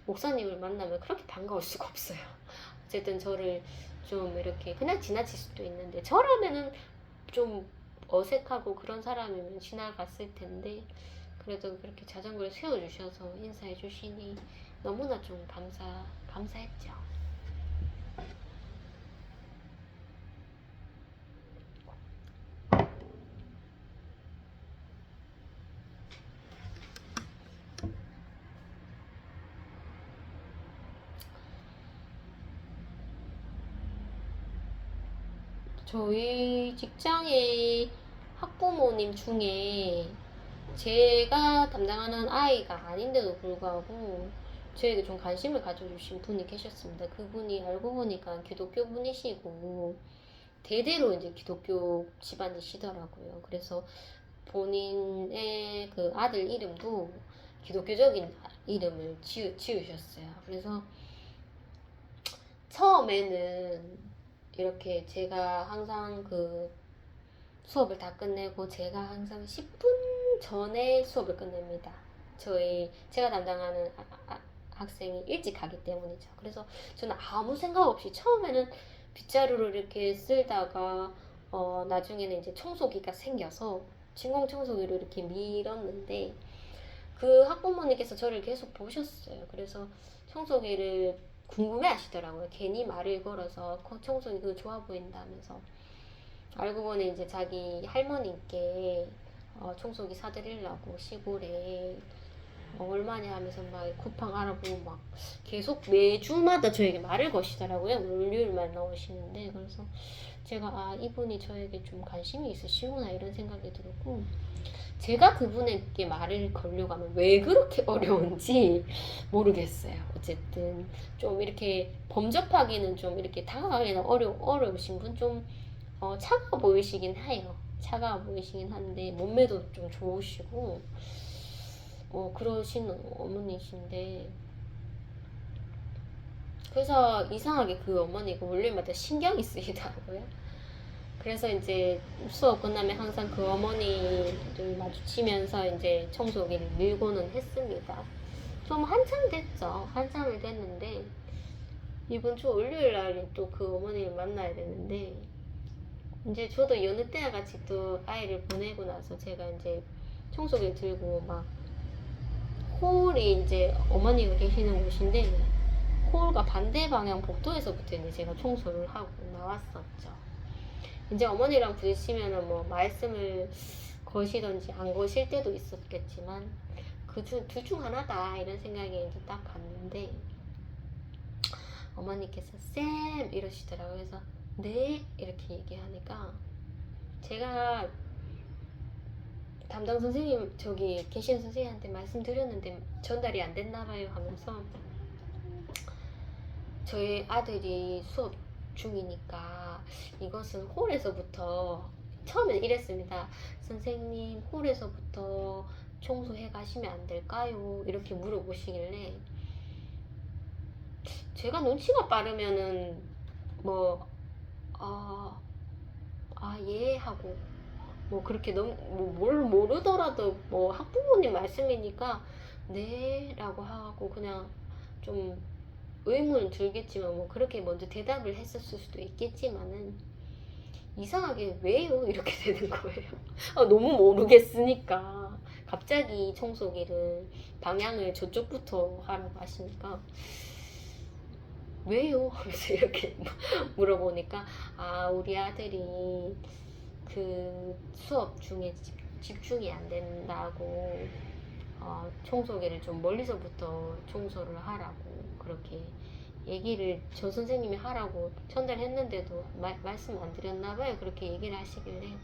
목사님을 만나면 그렇게 반가울 수가 없어요. 어쨌든 저를 좀 이렇게 그냥 지나칠 수도 있는데, 저라면은 좀 어색하고 그런 사람이면 지나갔을 텐데 그래도 그렇게 자전거를 세워주셔서 인사해 주시니 너무나 좀 감사했죠. 저희 직장의 학부모님 중에 제가 담당하는 아이가 아닌데도 불구하고 저에게 좀 관심을 가져주신 분이 계셨습니다. 그분이 알고 보니까 기독교 분이시고 대대로 이제 기독교 집안이시더라고요. 그래서 본인의 그 아들 이름도 기독교적인 이름을 지으셨어요. 그래서 처음에는 이렇게 제가 항상 그 수업을 다 끝내고 제가 항상 10분 전에 수업을 끝냅니다. 제가 담당하는 학생이 일찍 가기 때문이죠. 그래서 저는 아무 생각 없이 처음에는 빗자루를 이렇게 쓸다가 나중에는 이제 청소기가 생겨서 진공 청소기로 이렇게 밀었는데 그 학부모님께서 저를 계속 보셨어요. 그래서 청소기를 궁금해 하시더라고요. 괜히 말을 걸어서 청소기 그거 좋아 보인다면서. 알고 보니 이제 자기 할머니께 청소기 사드리려고 시골에 얼마냐 하면서 막 쿠팡 알아보고 막 계속 매주마다 저에게 말을 거시더라고요. 월요일만 나오시는데. 그래서 제가 이분이 저에게 좀 관심이 있으시구나 이런 생각이 들었고, 제가 그분에게 말을 걸려고 하면 왜 그렇게 어려운지 모르겠어요. 어쨌든 좀 이렇게 범접하기는 좀 이렇게 다가가기는 어려우신 분, 좀 차가워 보이시긴 해요. 차가워 보이시긴 한데 몸매도 좀 좋으시고 그러신 어머니신데, 그래서 이상하게 그 어머니가 월요일마다 신경이 쓰이더라고요. 그래서 이제 수업 끝나면 항상 그 어머니를 마주치면서 이제 청소기를 밀고는 했습니다. 좀 한참 됐죠. 한참을 됐는데 이번 주 월요일 날에 또 그 어머니를 만나야 되는데, 이제 저도 여느 때와 같이 또 아이를 보내고 나서 제가 이제 청소기를 들고 막 홀이 이제 어머니가 계시는 곳인데 홀과 반대 방향 복도에서부터 이제 제가 청소를 하고 나왔었죠. 이제 어머니랑 부딪히면은 뭐 말씀을 거시던지 안 거실 때도 있었겠지만 둘 중 하나다 이런 생각이 이제 딱 갔는데, 어머니께서 쌤 이러시더라고요. 그래서 네 이렇게 얘기하니까 제가 담당 선생님 저기 계신 선생님한테 말씀드렸는데 전달이 안 됐나 봐요 하면서, 저희 아들이 수업 중이니까 이것은 홀에서부터, 처음엔 이랬습니다. 선생님 홀에서부터 청소해 가시면 안 될까요? 이렇게 물어보시길래 제가 눈치가 빠르면은 뭐 예 하고 뭐 그렇게 너무 뭘 모르더라도 뭐 학부모님 말씀이니까 네라고 하고 그냥 좀 의문은 들겠지만 뭐 그렇게 먼저 대답을 했었을 수도 있겠지만은 이상하게 왜요? 이렇게 되는 거예요. 너무 모르겠으니까 갑자기 청소기를 방향을 저쪽부터 하라고 하시니까 왜요? 하면서 이렇게 물어보니까 우리 아들이 그 수업 중에 집중이 안 된다고 청소기를 좀 멀리서부터 청소를 하라고 그렇게 얘기를 저 선생님이 하라고 전달했는데도 말씀 안 드렸나봐요. 그렇게 얘기를 하시길래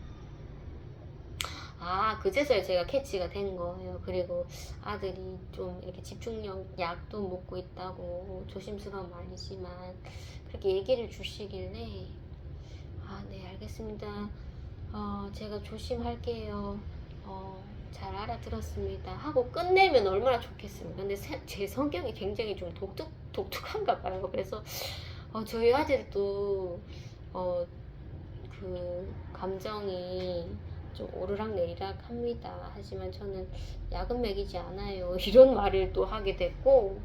그제서야 제가 캐치가 된 거예요. 그리고 아들이 좀 이렇게 집중력 약도 먹고 있다고 조심스러운 말이지만 그렇게 얘기를 주시길래 네 알겠습니다. 제가 조심할게요. 잘 알아들었습니다. 하고 끝내면 얼마나 좋겠습니까? 근데 제 성격이 굉장히 좀 독특한가 봐요. 그래서 저희 아들도 그 감정이 좀 오르락내리락 합니다. 하지만 저는 약은 먹이지 않아요. 이런 말을 또 하게 됐고,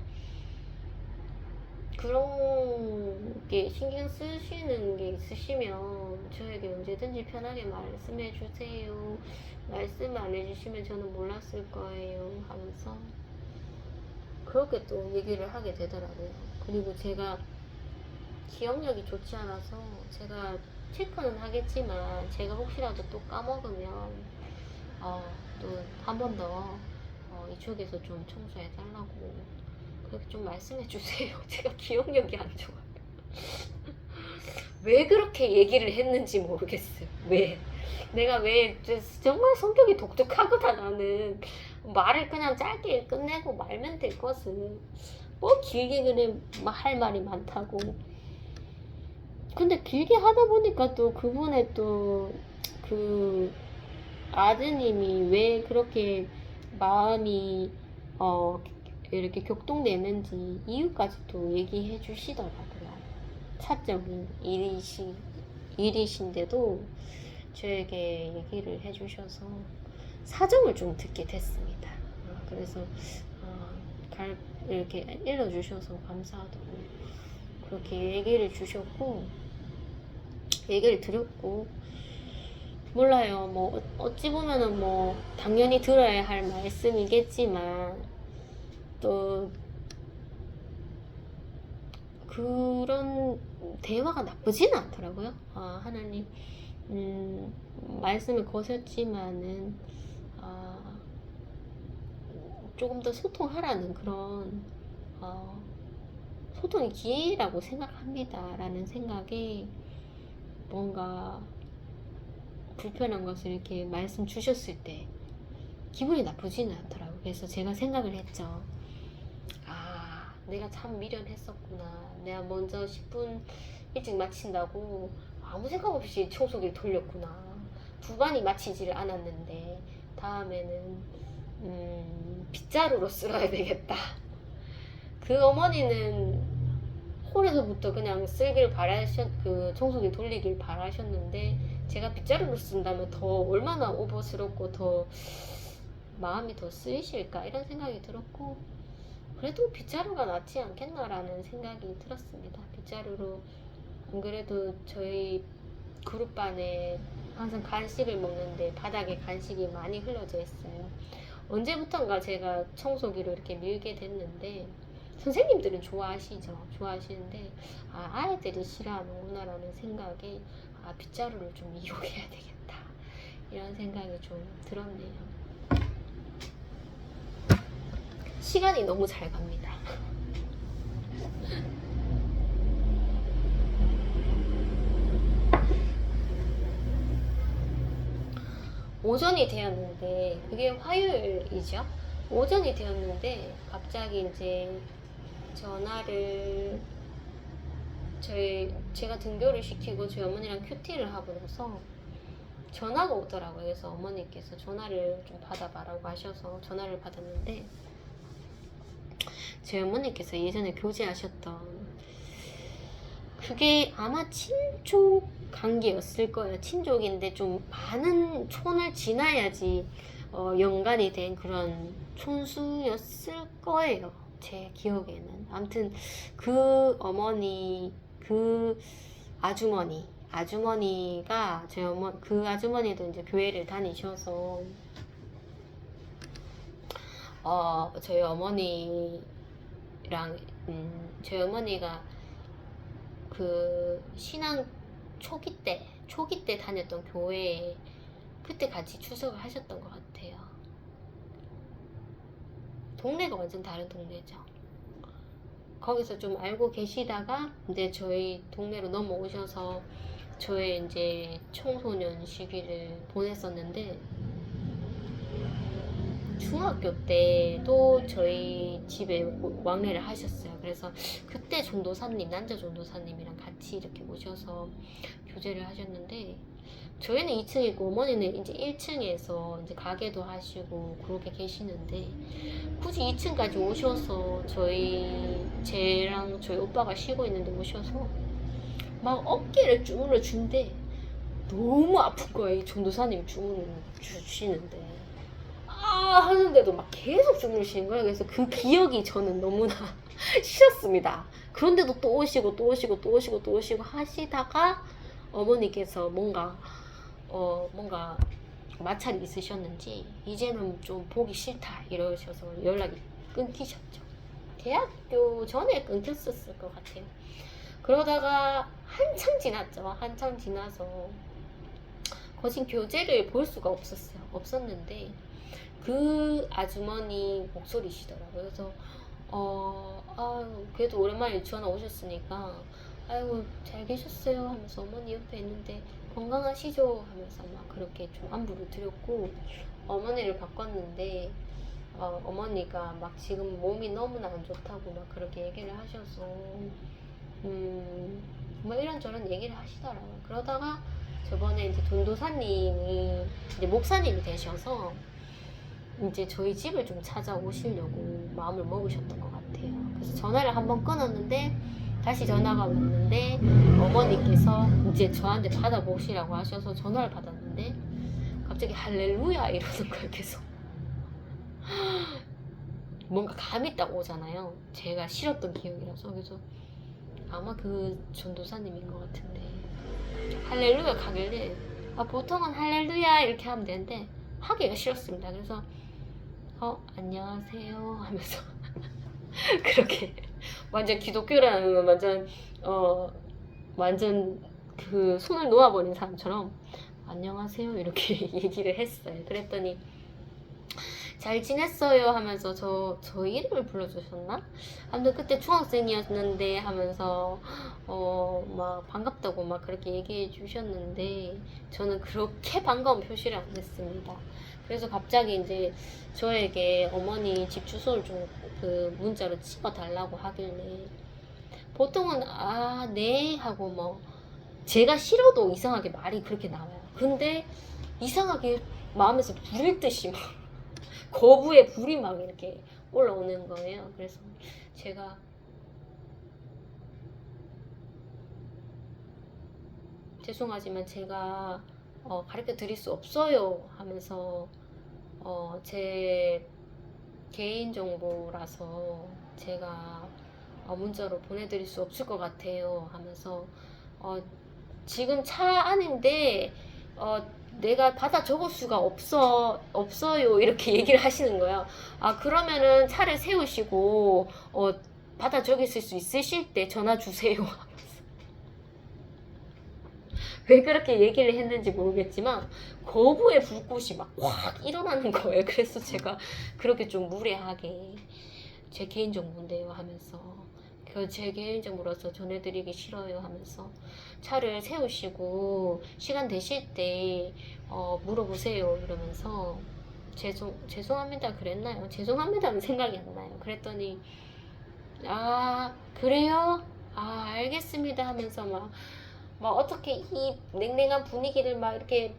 그런 게 신경 쓰시는 게 있으시면 저에게 언제든지 편하게 말씀해 주세요. 말씀 안 해주시면 저는 몰랐을 거예요 하면서 그렇게 또 얘기를 하게 되더라고요. 그리고 제가 기억력이 좋지 않아서 제가 체크는 하겠지만 제가 혹시라도 또 까먹으면 또 한 번 더 이쪽에서 좀 청소해 달라고 그렇게 좀 말씀해 주세요. 제가 기억력이 안 좋아요. 왜 그렇게 얘기를 했는지 모르겠어요. 왜? 내가 왜 정말 성격이 독특하구나 나는. 말을 그냥 짧게 끝내고 말면 될 것을 뭐 길게 그래 할 말이 많다고. 근데 길게 하다 보니까 또 그분의 또 그 아드님이 왜 그렇게 마음이 이렇게 격동되는지 이유까지 또 얘기해 주시더라고요. 사적인 일이신데도 저에게 얘기를 해 주셔서 사정을 좀 듣게 됐습니다. 그래서 이렇게 일러주셔서 감사하다고 그렇게 얘기를 주셨고, 얘기를 드렸고, 몰라요. 뭐 어찌 보면은 뭐 당연히 들어야 할 말씀이겠지만 또 그런 대화가 나쁘지는 않더라고요. 하나님 말씀을 거셨지만은 조금 더 소통하라는 그런 소통의 기회라고 생각합니다. 라는 생각에 뭔가 불편한 것을 이렇게 말씀 주셨을 때 기분이 나쁘지는 않더라고요. 그래서 제가 생각을 했죠. 내가 참 미련했었구나. 내가 먼저 10분 일찍 마친다고 아무 생각 없이 청소기를 돌렸구나. 두 반이 마치지를 않았는데 다음에는 빗자루로 쓸어야 되겠다. 그 어머니는 홀에서부터 그냥 쓸길 그 청소기 돌리길 바라셨는데 제가 빗자루로 쓴다면 더 얼마나 오버스럽고 더 마음이 더 쓰이실까 이런 생각이 들었고, 그래도 빗자루가 낫지 않겠나라는 생각이 들었습니다. 빗자루로 안 그래도 저희 그룹반에 항상 간식을 먹는데 바닥에 간식이 많이 흘러져 있어요. 언제부턴가 제가 청소기로 이렇게 밀게 됐는데 선생님들은 좋아하시는데 아이들이 싫어하는구나라는 생각에 빗자루를 좀 이용해야 되겠다 이런 생각이 좀 들었네요. 시간이 너무 잘 갑니다. 오전이 되었는데, 그게 화요일이죠. 오전이 되었는데 갑자기 이제 전화를 제가 등교를 시키고 저희 어머니랑 큐티를 하고 나서 전화가 오더라고요. 그래서 어머니께서 전화를 좀 받아봐라고 하셔서 전화를 받았는데, 저희 어머니께서 예전에 교제하셨던 그게 아마 친족 관계였을 거예요. 친족인데 좀 많은 촌을 지나야지 연관이 된 그런 촌수였을 거예요. 제 기억에는. 아무튼 그 어머니, 그 아주머니가 그 아주머니도 이제 교회를 다니셔서 저희 어머니랑 저희 어머니가 그 신앙 초기 때 다녔던 교회에 그때 같이 출석을 하셨던 것 같아요. 동네가 완전 다른 동네죠. 거기서 좀 알고 계시다가 이제 저희 동네로 넘어오셔서 저의 이제 청소년 시기를 보냈었는데, 중학교 때도 저희 집에 왕래를 하셨어요. 그래서 그때 남자 전도사님이랑 같이 이렇게 오셔서 교제를 하셨는데, 저희는 2층이고 어머니는 이제 1층에서 이제 가게도 하시고 그렇게 계시는데, 굳이 2층까지 오셔서 쟤랑 저희 오빠가 쉬고 있는데 오셔서 막 어깨를 주물러 준대. 너무 아픈 거야, 이 전도사님 주물러 주시는데. 하는데도 막 계속 주무시는 거예요. 그래서 그 기억이 저는 너무나 싫었습니다. 그런데도 또 오시고 하시다가 어머니께서 뭔가 마찰이 있으셨는지 이제는 좀 보기 싫다 이러셔서 연락이 끊기셨죠. 대학교 전에 끊겼었을 것 같아요. 그러다가 한참 지나서 거진 교제를 볼 수가 없었는데 그 아주머니 목소리시더라고요. 그래서 그래도 오랜만에 전화 오셨으니까 아이고 잘 계셨어요 하면서 어머니 옆에 있는데 건강하시죠 하면서 막 그렇게 좀 안부를 드렸고, 어머니를 바꿨는데 어머니가 막 지금 몸이 너무나 안 좋다고 막 그렇게 얘기를 하셔서 뭐 이런저런 얘기를 하시더라고요. 그러다가 저번에 이제 전도사님이 이제 목사님이 되셔서 이제 저희 집을 좀 찾아오시려고 마음을 먹으셨던 것 같아요. 그래서 전화를 한번 끊었는데 다시 전화가 왔는데 어머니께서 이제 저한테 받아보시라고 하셔서 전화를 받았는데 갑자기 할렐루야 이러는 거예요. 계속 뭔가 감이 딱 오잖아요. 제가 싫었던 기억이라서. 그래서 아마 그 전도사님인 것 같은데 할렐루야 가길래 보통은 할렐루야 이렇게 하면 되는데 하기가 싫었습니다. 그래서 안녕하세요 하면서 그렇게 완전 기독교라는 완전 그 손을 놓아버린 사람처럼 안녕하세요 이렇게 얘기를 했어요. 그랬더니 잘 지냈어요 하면서 저 이름을 불러주셨나? 아무튼 그때 중학생이었는데 하면서 막 반갑다고 막 그렇게 얘기해 주셨는데 저는 그렇게 반가운 표시를 안 했습니다. 그래서 갑자기 이제 저에게 어머니 집 주소를 좀 그 문자로 찍어 달라고 하길래 보통은 네 하고 뭐 제가 싫어도 이상하게 말이 그렇게 나와요. 근데 이상하게 마음에서 불일 듯이 막 거부의 불이 막 이렇게 올라오는 거예요. 그래서 제가 죄송하지만 제가 가르쳐 드릴 수 없어요 하면서 제 개인 정보라서 제가 문자로 보내드릴 수 없을 것 같아요 하면서 지금 차 안인데 내가 받아 적을 수가 없어요 이렇게 얘기를 하시는 거예요. 그러면은 차를 세우시고 받아 적을 수 있으실 때 전화 주세요. 왜 그렇게 얘기를 했는지 모르겠지만 거부의 불꽃이 막 확 일어나는 거예요. 그래서 제가 그렇게 좀 무례하게 제 개인정보인데요 하면서 제 개인정보라서 전해드리기 싫어요 하면서 차를 세우시고 시간 되실 때 물어보세요 이러면서 죄송합니다 그랬나요? 죄송합니다는 생각이 안 나요. 그랬더니 그래요? 알겠습니다 하면서 막 어떻게 이 냉랭한 분위기를 막 이렇게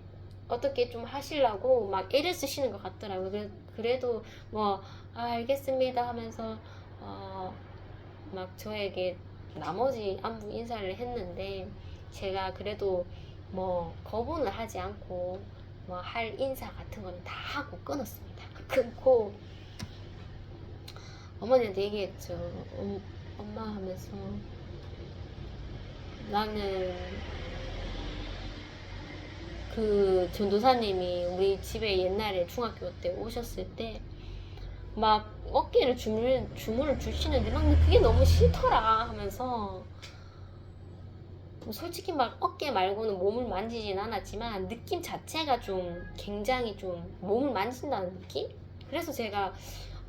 어떻게 좀 하시려고 막 애를 쓰시는 것 같더라고요. 그래도 뭐 알겠습니다 하면서 막 저에게 나머지 안부 인사를 했는데 제가 그래도 뭐 거부는 하지 않고 뭐 할 인사 같은 거는 다 하고 끊었습니다. 끊고 어머니한테 얘기했죠. 엄마 하면서 나는 그 전도사님이 우리 집에 옛날에 중학교 때 오셨을 때 막 어깨를 주문을 주시는데 막 그게 너무 싫더라 하면서 솔직히 막 어깨 말고는 몸을 만지진 않았지만 느낌 자체가 좀 굉장히 좀 몸을 만진다는 느낌? 그래서 제가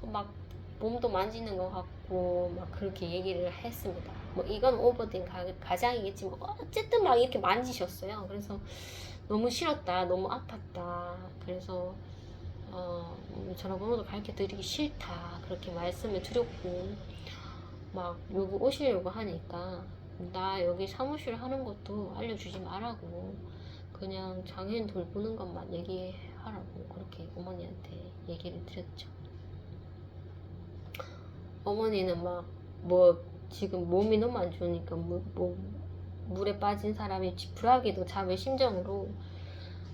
막 몸도 만지는 것 같고 막 그렇게 얘기를 했습니다. 뭐 이건 오버된 가장이겠지만 어쨌든 막 이렇게 만지셨어요. 그래서 너무 싫었다, 너무 아팠다. 그래서 전화번호도 가르쳐 드리기 싫다 그렇게 말씀을 드렸고 막 여기 오시려고 하니까 나 여기 사무실 하는 것도 알려주지 말라고 그냥 장애인 돌보는 것만 얘기하라고 그렇게 어머니한테 얘기를 드렸죠. 어머니는 막 뭐 지금 몸이 너무 안 좋으니까 물에 빠진 사람이 지푸라기도 잡을 심정으로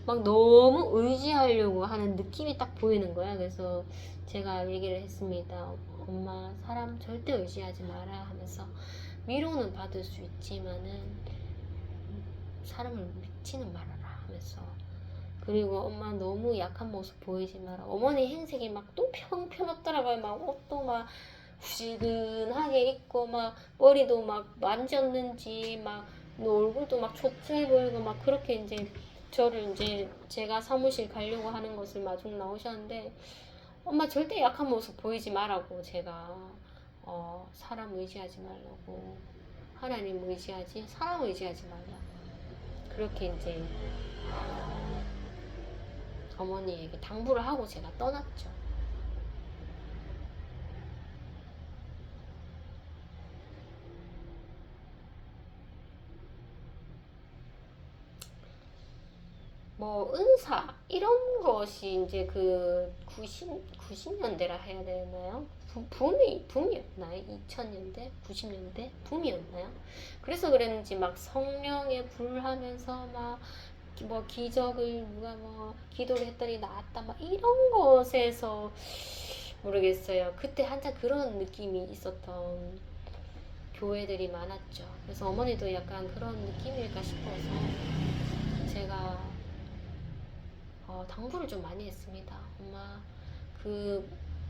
막 너무 의지하려고 하는 느낌이 딱 보이는 거야. 그래서 제가 얘기를 했습니다. 엄마 사람 절대 의지하지 마라 하면서 위로는 받을 수 있지만은 사람을 믿지는 말아라 하면서 그리고 엄마 너무 약한 모습 보이지 마라. 어머니 행색이 막 또 형편없더라고요. 막 옷도 막 후지근하게 입고 막 머리도 막 만졌는지 막 얼굴도 막 초췌해 보이고 막 그렇게 이제 저를 이제 제가 사무실 가려고 하는 것을 마중 나오셨는데 엄마 절대 약한 모습 보이지 말라고 제가 사람 의지하지 말라고 하나님 의지하지 사람 의지하지 말라. 그렇게 이제 어머니에게 당부를 하고 제가 떠났죠. 뭐 은사 이런 것이 이제 그 90년대라 해야 되나요? 붐이었나요? 2000년대? 90년대? 붐이었나요? 그래서 그랬는지 막 성령에 불하면서 막 뭐 기적을 누가 뭐 기도를 했더니 나았다 막 이런 것에서 모르겠어요. 그때 한참 그런 느낌이 있었던 교회들이 많았죠. 그래서 어머니도 약간 그런 느낌일까 싶어서 제가 당부를 좀 많이 했습니다. 엄마, 그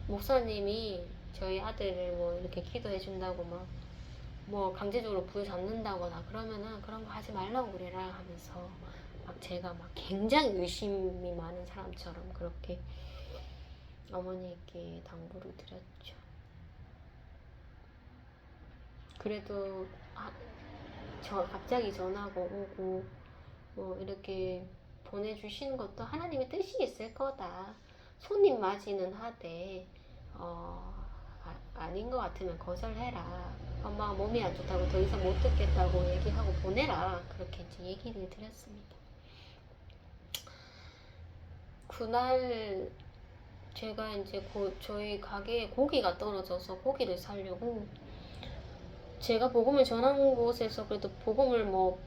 목사님이 저희 아들을 뭐 이렇게 기도해 준다고 막 뭐 강제적으로 부여잡는다거나 그러면은 그런 거 하지 말라고 그래라 하면서 막 제가 막 굉장히 의심이 많은 사람처럼 그렇게 어머니께 당부를 드렸죠. 그래도 갑자기 전화가 오고 뭐 이렇게 보내주시는 것도 하나님의 뜻이 있을 거다. 손님 맞이는 하되 아닌 것 같으면 거절해라. 엄마가 몸이 안 좋다고 더 이상 못 듣겠다고 얘기하고 보내라. 그렇게 이제 얘기를 드렸습니다. 그날 제가 이제 저희 가게에 고기가 떨어져서 고기를 사려고 제가 복음을 전한 곳에서 그래도 복음을 뭐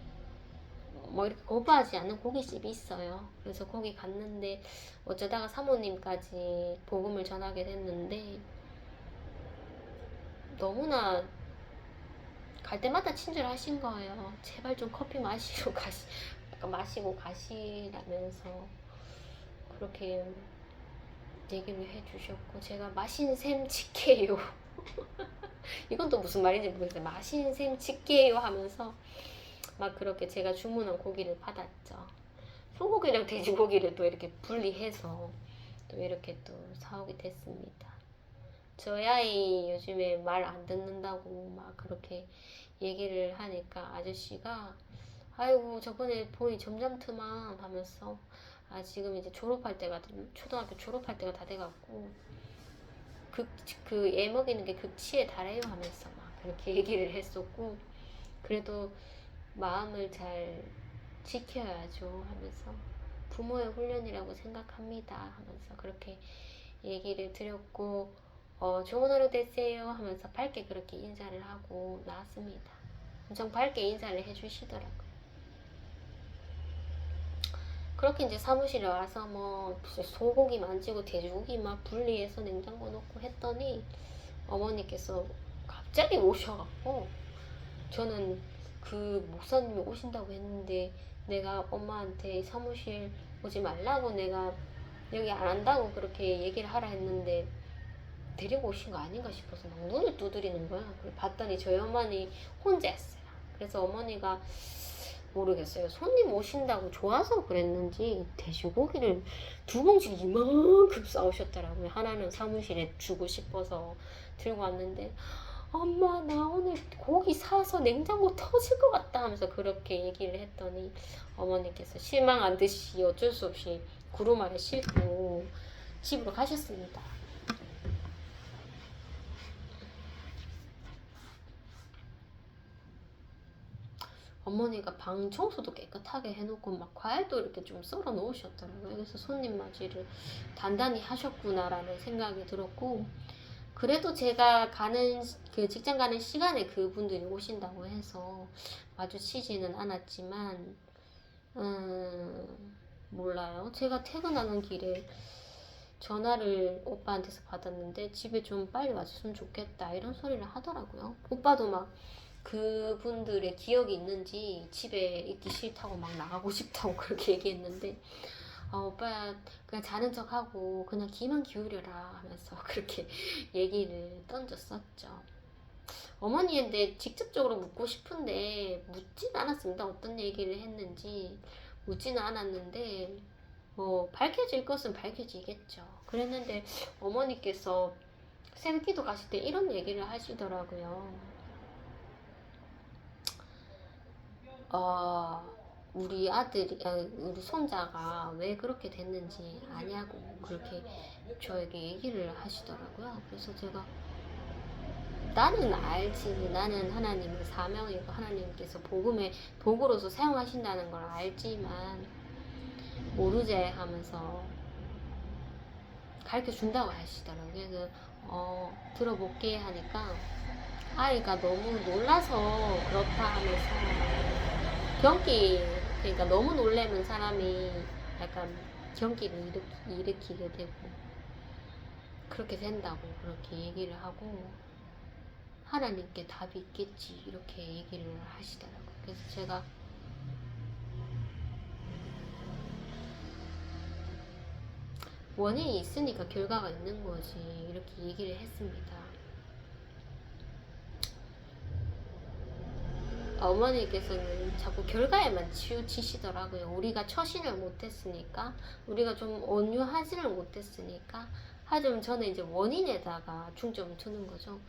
이렇게 거부하지 않는 고깃집이 있어요. 그래서 거기 갔는데 어쩌다가 사모님까지 복음을 전하게 됐는데 너무나 갈 때마다 친절하신 거예요. 제발 좀 커피 마시고 가시라면서 그렇게 얘기를 해주셨고 제가 마신 셈 칠게요. 이건 또 무슨 말인지 모르겠어요. 마신 셈 칠게요 하면서 막 그렇게 제가 주문한 고기를 받았죠. 소고기랑 돼지고기를 또 이렇게 분리해서 또 이렇게 또 사오게 됐습니다. 저희 아이 요즘에 말 안 듣는다고 막 그렇게 얘기를 하니까 아저씨가 아이고 저번에 보니 점잖더만 하면서 지금 이제 초등학교 졸업할 때가 다 돼갖고 그 애 먹이는 게 극치에 달해요 하면서 막 그렇게 얘기를 했었고 그래도 마음을 잘 지켜야죠 하면서 부모의 훈련이라고 생각합니다 하면서 그렇게 얘기를 드렸고 좋은 하루 되세요 하면서 밝게 그렇게 인사를 하고 나왔습니다. 엄청 밝게 인사를 해주시더라고요. 그렇게 이제 사무실에 와서 뭐 소고기 만지고 돼지고기 막 분리해서 냉장고 넣고 했더니 어머니께서 갑자기 오셔갖고 저는 그 목사님이 오신다고 했는데 내가 엄마한테 사무실 오지 말라고 내가 여기 안 한다고 그렇게 얘기를 하라 했는데 데리고 오신 거 아닌가 싶어서 막 눈을 두드리는 거야. 그리고 봤더니 저희 어머니 혼자였어요. 그래서 어머니가 모르겠어요. 손님 오신다고 좋아서 그랬는지 돼지고기를 2봉지 이만큼 싸오셨더라고요. 하나는 사무실에 주고 싶어서 들고 왔는데 엄마 나 오늘 고기 사서 냉장고 터질 것 같다 하면서 그렇게 얘기를 했더니 어머니께서 실망한 듯이 어쩔 수 없이 구름 아래 싣고 집으로 가셨습니다. 어머니가 방 청소도 깨끗하게 해놓고 막 과일도 이렇게 좀 썰어 놓으셨더라고요. 그래서 손님 맞이를 단단히 하셨구나라는 생각이 들었고 그래도 제가 그 직장 가는 시간에 그분들이 오신다고 해서 마주치지는 않았지만 몰라요. 제가 퇴근하는 길에 전화를 오빠한테서 받았는데 집에 좀 빨리 와줬으면 좋겠다 이런 소리를 하더라고요. 오빠도 막 그분들의 기억이 있는지 집에 있기 싫다고 막 나가고 싶다고 그렇게 얘기했는데 오빠 그냥 자는 척하고 그냥 귀만 기울여라 하면서 그렇게 얘기를 던졌었죠. 어머니한테 직접적으로 묻고 싶은데 묻진 않았습니다. 어떤 얘기를 했는지 묻지는 않았는데 뭐 밝혀질 것은 밝혀지겠죠. 그랬는데 어머니께서 새벽기도 가실 때 이런 얘기를 하시더라고요. 우리 아들이, 우리 손자가 왜 그렇게 됐는지 아냐고 그렇게 저에게 얘기를 하시더라고요. 그래서 제가 나는 알지. 나는 하나님의 사명이고 하나님께서 복음의 도구로서 사용하신다는 걸 알지만 모르제 하면서 가르쳐 준다고 하시더라고요. 그래서 들어볼게 하니까 아이가 너무 놀라서 그렇다 하면서 경기, 그러니까 너무 놀래면 사람이 약간 경기를 일으키게 되고 그렇게 된다고 그렇게 얘기를 하고 하나님께 답이 있겠지 이렇게 얘기를 하시더라고요. 그래서 제가 원인이 있으니까 결과가 있는 거지 이렇게 얘기를 했습니다. 어머니께서는 자꾸 결과에만 치우치시더라고요. 우리가 처신을 못했으니까, 우리가 좀 온유하지를 못했으니까, 하지만 저는 이제 원인에다가 중점을 두는 거죠.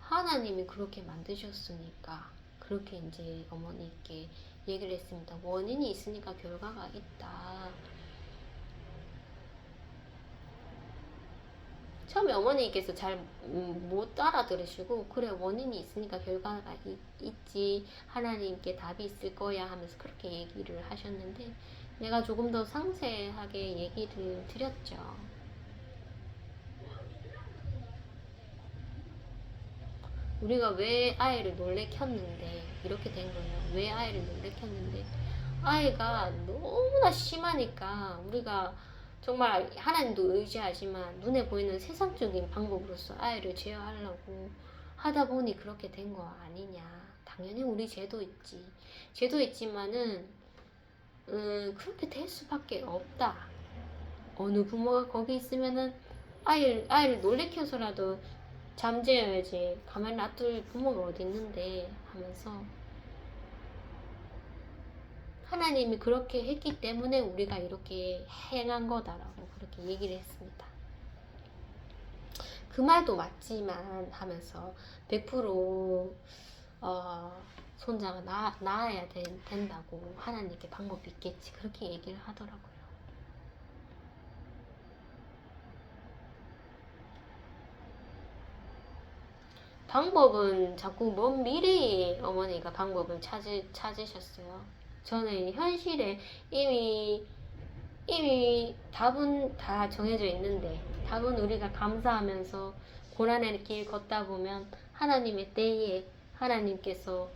하나님이 그렇게 만드셨으니까, 그렇게 이제 어머니께 얘기를 했습니다. 원인이 있으니까 결과가 있다. 처음에 어머니께서 잘 못 알아들으시고 그래 원인이 있으니까 결과가 있지 하나님께 답이 있을 거야 하면서 그렇게 얘기를 하셨는데 내가 조금 더 상세하게 얘기를 드렸죠. 우리가 왜 아이를 놀래켰는데 이렇게 된 거예요. 왜 아이를 놀래켰는데 아이가 너무나 심하니까 우리가 정말 하나님도 의지하지만 눈에 보이는 세상적인 방법으로서 아이를 제어하려고 하다 보니 그렇게 된 거 아니냐. 당연히 우리 죄도 있지. 죄도 있지만은 그렇게 될 수밖에 없다. 어느 부모가 거기 있으면은 아이를 놀래켜서라도 잠재워야지. 가만히 놔둘 부모가 어디 있는데 하면서 하나님이 그렇게 했기 때문에 우리가 이렇게 행한 거다라고 그렇게 얘기를 했습니다. 그 말도 맞지만 하면서 100% 손자가 낳아야 된다고 하나님께 방법이 있겠지 그렇게 얘기를 하더라고요. 방법은 자꾸 먼 미래에 어머니가 방법을 찾으셨어요. 저는 현실에 이미 답은 다 정해져 있는데 답은 우리가 감사하면서 고난의 길 걷다 보면 하나님의 때에 하나님께서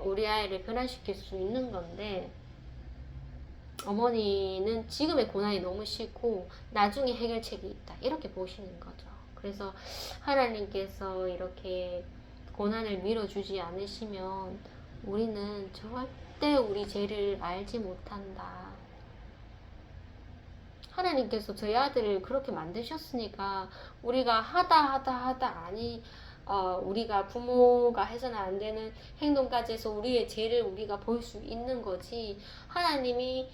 우리 아이를 변화시킬 수 있는 건데 어머니는 지금의 고난이 너무 싫고 나중에 해결책이 있다 이렇게 보시는 거죠. 그래서 하나님께서 이렇게 고난을 밀어주지 않으시면 우리는 절대 우리 죄를 알지 못한다. 하나님께서 저희 아들을 그렇게 만드셨으니까 우리가 하다 아니 우리가 부모가 해서는 안 되는 행동까지 해서 우리의 죄를 우리가 볼 수 있는 거지 하나님이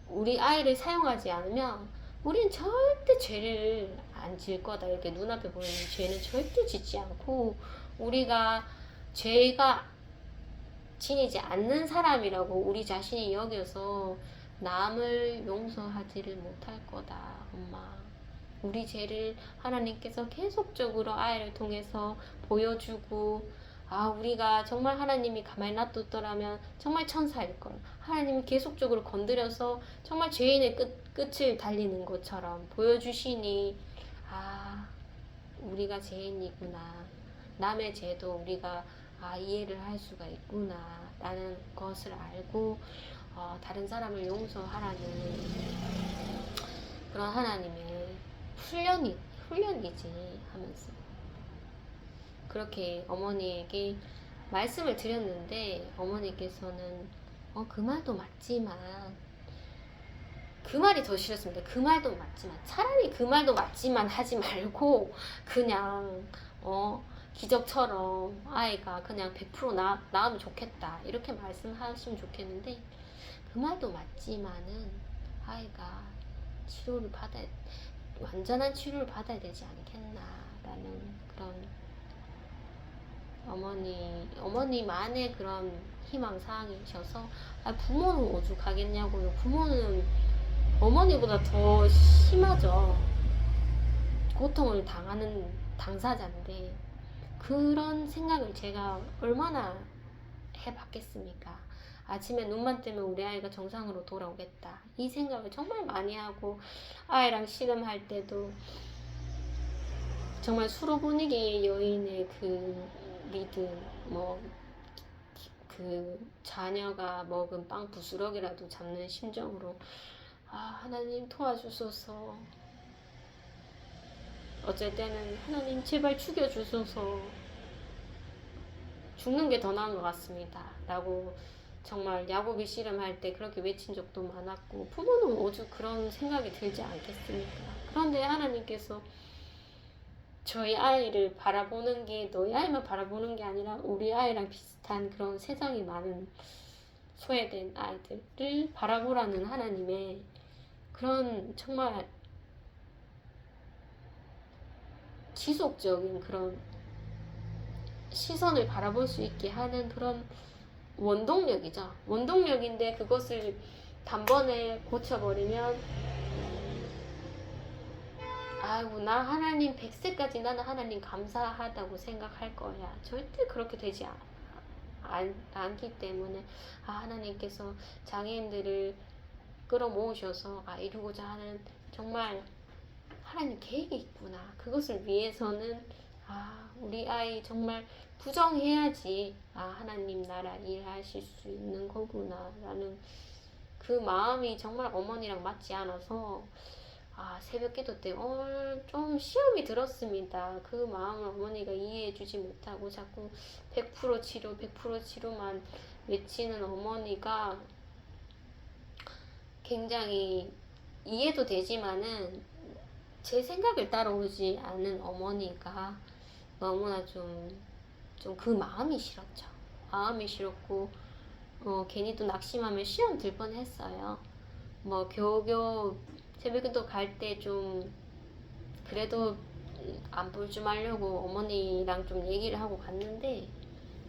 우리 아이를 사용하지 않으면 우리는 절대 죄를 안 지을 거다. 이렇게 눈앞에 보이는 죄는 절대 짓지 않고 우리가 죄가 지니지 않는 사람이라고 우리 자신이 여겨서 남을 용서하지를 못할 거다. 엄마 우리 죄를 하나님께서 계속적으로 아이를 통해서 보여주고 우리가 정말 하나님이 가만히 놔뒀더라면 정말 천사일 걸. 하나님이 계속적으로 건드려서 정말 죄인의 끝을 달리는 것처럼 보여주시니 우리가 죄인이구나. 남의 죄도 우리가 이해를 할 수가 있구나 라는 것을 알고 다른 사람을 용서하라는 그런 하나님의 훈련이지 하면서 그렇게 어머니에게 말씀을 드렸는데 어머니께서는 그 말도 맞지만 그 말이 더 싫었습니다. 그 말도 맞지만 차라리 그 말도 맞지만 하지 말고 그냥 기적처럼 아이가 그냥 100% 나으면 좋겠다 이렇게 말씀하시면 좋겠는데 그 말도 맞지만은 아이가 완전한 치료를 받아야 되지 않겠나라는 그런 어머니만의 그런 희망사항이셔서, 부모는 오죽하겠냐고요. 부모는 어머니보다 더 심하죠. 고통을 당하는 당사자인데, 그런 생각을 제가 얼마나 해봤겠습니까? 아침에 눈만 뜨면 우리 아이가 정상으로 돌아오겠다, 이 생각을 정말 많이 하고, 아이랑 씨름할 때도 정말 수로 분위기 여인의 그 믿음, 그 자녀가 먹은 빵 부스러기라도 잡는 심정으로, 하나님 도와주소서, 어쩔 때는 하나님 제발 죽여주소서, 죽는 게 더 나은 것 같습니다 라고 정말 야곱이 씨름할 때 그렇게 외친 적도 많았고, 부모는 오죽 그런 생각이 들지 않겠습니까? 그런데 하나님께서 저희 아이를 바라보는 게 너희 아이만 바라보는 게 아니라 우리 아이랑 비슷한 그런 세상에 많은 소외된 아이들을 바라보라는 하나님의 그런 정말 지속적인 그런 시선을 바라볼 수 있게 하는 그런 원동력이죠. 원동력인데, 그것을 단번에 고쳐버리면, 아이고 나 하나님 100세까지 나는 하나님 감사하다고 생각할 거야. 절대 그렇게 되지 않기 때문에, 하나님께서 장애인들을 끌어모으셔서 이루고자 하는 정말 하나님 계획이 있구나. 그것을 위해서는 우리 아이 정말 부정해야지 하나님 나라 일하실 수 있는 거구나 라는 그 마음이 정말 어머니랑 맞지 않아서, 새벽기도 때 좀 시험이 들었습니다. 그 마음을 어머니가 이해해주지 못하고 자꾸 100% 치료, 100% 치료만 외치는 어머니가 굉장히 이해도 되지만은, 제 생각을 따라오지 않는 어머니가 너무나 좀 그 마음이 싫었죠. 마음이 싫었고, 괜히 또 낙심하면 시험 들 뻔했어요. 겨우겨우 새벽기도 갈 때 좀 그래도 안 볼 줄 알려고 어머니랑 좀 얘기를 하고 갔는데,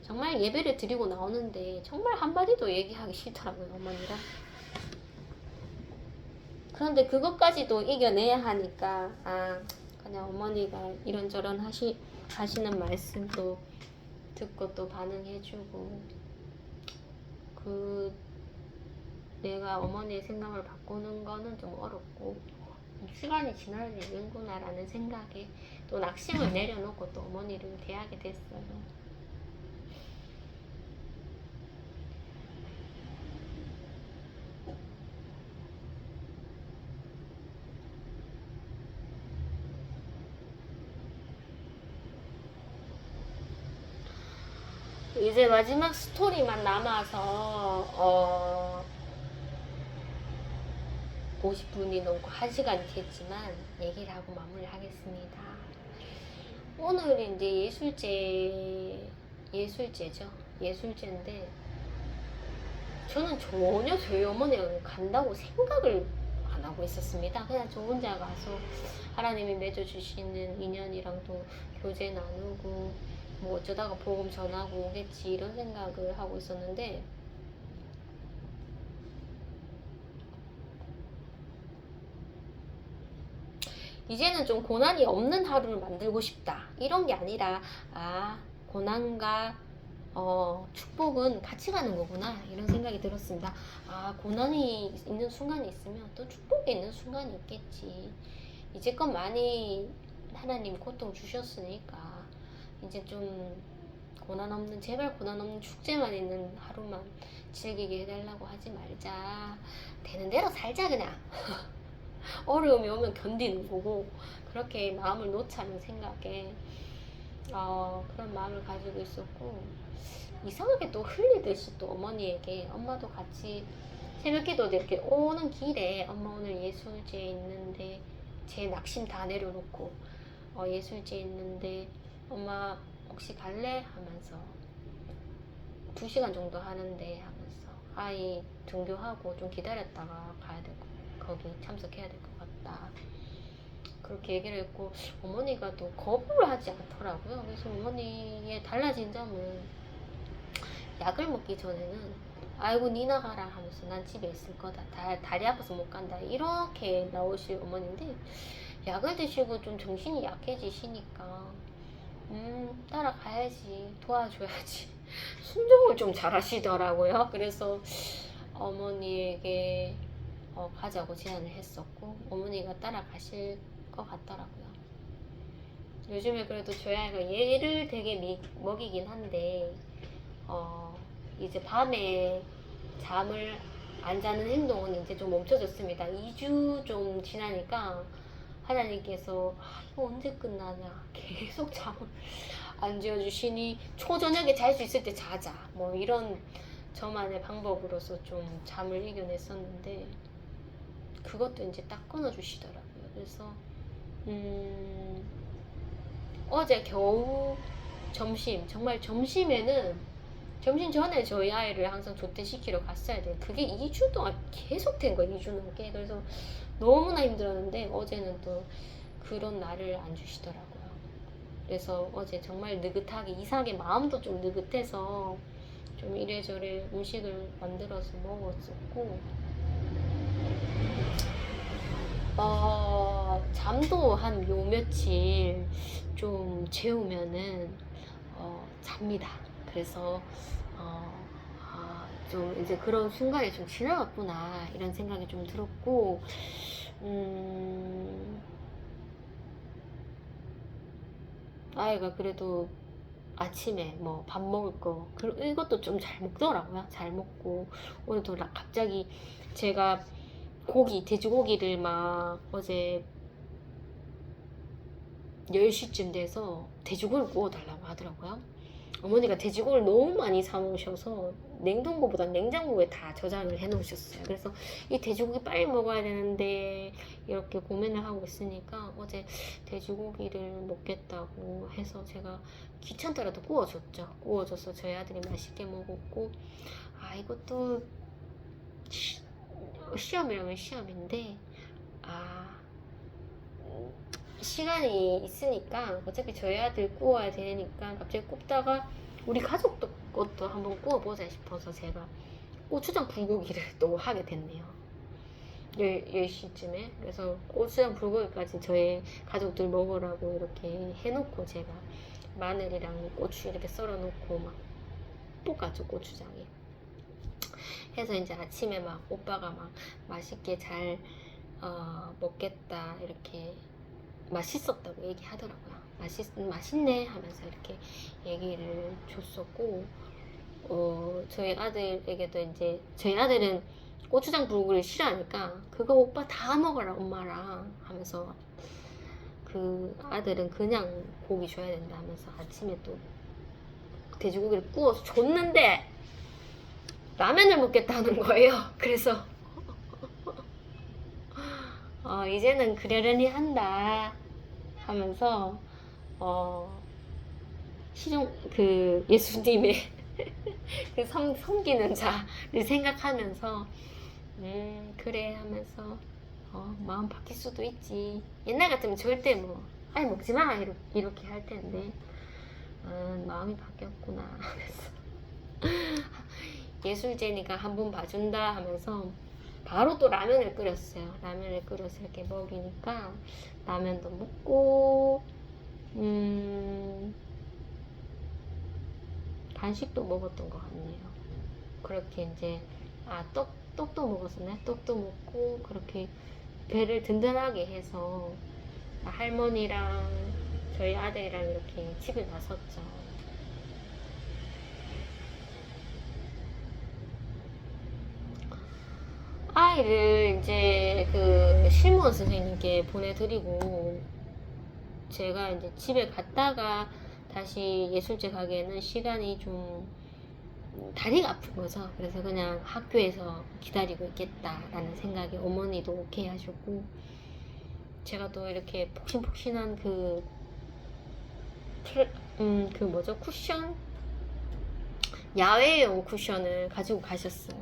정말 예배를 드리고 나오는데 정말 한마디도 얘기하기 싫더라고요, 어머니랑. 그런데 그것까지도 이겨내야 하니까, 그냥 어머니가 이런저런 하시는 말씀도 듣고 또 반응해주고, 내가 어머니의 생각을 바꾸는 거는 좀 어렵고, 시간이 지나야 되는구나 라는 생각에 또 낙심을 내려놓고 또 어머니를 대하게 됐어요. 이제 마지막 스토리만 남아서 50분이 넘고 1시간이 됐지만 얘기를 하고 마무리하겠습니다. 오늘은 이제 예술제죠. 예술제인데, 저는 전혀 저희 어머니가 간다고 생각을 안 하고 있었습니다. 그냥 저 혼자 가서 하나님이 맺어주시는 인연이랑도 교제 나누고, 어쩌다가 복음 전하고 오겠지, 이런 생각을 하고 있었는데, 이제는 좀 고난이 없는 하루를 만들고 싶다, 이런 게 아니라 고난과 축복은 같이 가는 거구나, 이런 생각이 들었습니다. 고난이 있는 순간이 있으면 또 축복이 있는 순간이 있겠지. 이제껏 많이 하나님 고통 주셨으니까 이제 좀 제발 고난 없는 축제만 있는 하루만 즐기게 해달라고 하지 말자. 되는 대로 살자 그냥. 어려움이 오면 견디는 거고, 그렇게 마음을 놓자는 생각에 그런 마음을 가지고 있었고, 이상하게 또 흘리듯이 또 어머니에게, 엄마도 같이 새벽기도 이렇게 오는 길에, 엄마 오늘 예술제 있는데, 제 낙심 다 내려놓고 예술제 있는데 엄마 혹시 갈래? 하면서 2시간 정도 하는데 하면서, 아이 등교하고 좀 기다렸다가 가야 될 거, 거기 참석해야 될 것 같다. 그렇게 얘기를 했고 어머니가 또 거부를 하지 않더라고요. 그래서 어머니의 달라진 점은 약을 먹기 전에는 아이고 니 나가라 하면서 난 집에 있을 거다. 다리 아파서 못 간다. 이렇게 나오실 어머니인데 약을 드시고 좀 정신이 약해지시니까 따라가야지. 도와줘야지. 순종을 좀 잘하시더라고요. 그래서 어머니에게 가자고 제안을 했었고 어머니가 따라가실 것 같더라고요. 요즘에 그래도 저희 아이가 얘를 되게 먹이긴 한데 이제 밤에 잠을 안 자는 행동은 이제 좀 멈춰졌습니다. 2주 좀 지나니까 하나님께서 이거 언제 끝나냐 계속 잠을 안 재워주시니 초저녁에 잘 수 있을 때 자자 뭐 이런 저만의 방법으로서 좀 잠을 이겨냈었는데 그것도 이제 딱 끊어주시더라고요. 그래서 어제 겨우 정말 점심에는 점심 전에 저희 아이를 항상 조퇴시키러 갔어야 돼. 그게 2주 동안 계속 된 거야. 2주 넘게. 그래서 너무나 힘들었는데 어제는 또 그런 날을 안 주시더라고요. 그래서 어제 정말 느긋하게 이상하게 마음도 좀 느긋해서 좀 이래저래 음식을 만들어서 먹었었고 잠도 한 요 며칠 좀 재우면은 잡니다. 그래서 좀 이제 그런 순간이 좀 지나갔구나 이런 생각이 좀 들었고 아이가 그래도 아침에 뭐 밥 먹을 거 이것도 좀 잘 먹더라고요. 잘 먹고 오늘도 갑자기 제가 돼지고기를 막 어제 10시쯤 돼서 돼지고기를 구워달라고 하더라고요. 어머니가 돼지고기를 너무 많이 사놓으셔서 냉동고보다 냉장고에 다 저장을 해놓으셨어요. 그래서 이 돼지고기 빨리 먹어야 되는데 이렇게 고민을 하고 있으니까 어제 돼지고기를 먹겠다고 해서 제가 귀찮더라도 구워줬죠. 구워줘서 저희 아들이 맛있게 먹었고 이것도 시험이라면 시험인데 시간이 있으니까 어차피 저희 아들 구워야 되니까 갑자기 굽다가 우리 가족도 것도 한번 구워보자 싶어서 제가 고추장 불고기를 또 하게 됐네요. 10시쯤에. 그래서 고추장 불고기까지 저희 가족들 먹으라고 이렇게 해놓고 제가 마늘이랑 고추 이렇게 썰어놓고 막 볶았죠. 고추장에 해서 이제 아침에 막 오빠가 막 맛있게 잘 먹겠다 이렇게 맛있었다고 얘기하더라고요. 맛있네 하면서 이렇게 얘기를 줬었고 저희 아들에게도 이제 저희 아들은 고추장 불고기를 싫어하니까 그거 오빠 다 먹어라 엄마랑 하면서 그 아들은 그냥 고기 줘야 된다 하면서 아침에 또 돼지고기를 구워서 줬는데 라면을 먹겠다는 거예요. 그래서 이제는 그러려니 한다 하면서 그 예수님의 그 섬기는 자를 생각하면서 그래 하면서 마음 바뀔 수도 있지. 옛날 같으면 절대 뭐 아이 먹지 마 이렇게 할 텐데 마음이 바뀌었구나 하면서 예술제니까 한 번 봐준다 하면서 바로 또 라면을 끓였어요. 라면을 끓여서 이렇게 먹이니까 라면도 먹고 간식도 먹었던 것 같네요. 그렇게 이제 떡도 먹었었네. 떡도 먹고 그렇게 배를 든든하게 해서 할머니랑 저희 아들이랑 이렇게 집을 나섰죠. 아이를 이제 그 실무원 선생님께 보내드리고 제가 이제 집에 갔다가 다시 예술제 가기에는 시간이 좀 다리가 아픈 거죠. 그래서 그냥 학교에서 기다리고 있겠다라는 생각에 어머니도 오케이 하셨고 제가 또 이렇게 폭신폭신한 그 뭐죠? 쿠션? 야외용 쿠션을 가지고 갔어요.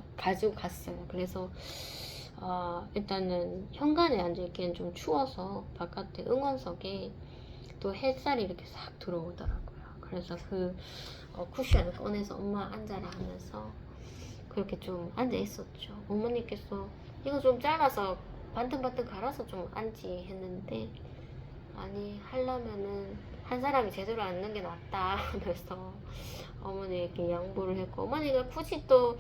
그래서 일단은 현관에 앉아있기엔 좀 추워서 바깥에 응원석에 또 햇살이 이렇게 싹 들어오더라고요. 그래서 그 쿠션을 꺼내서 엄마 앉아라 하면서 그렇게 좀 앉아 있었죠. 어머니께서 이거 좀 잘라서 반틈반틈 갈아서 좀 앉지 했는데, 아니 하려면은 한 사람이 제대로 앉는 게 낫다 하면서 어머니에게 양보를 했고, 어머니가 굳이 또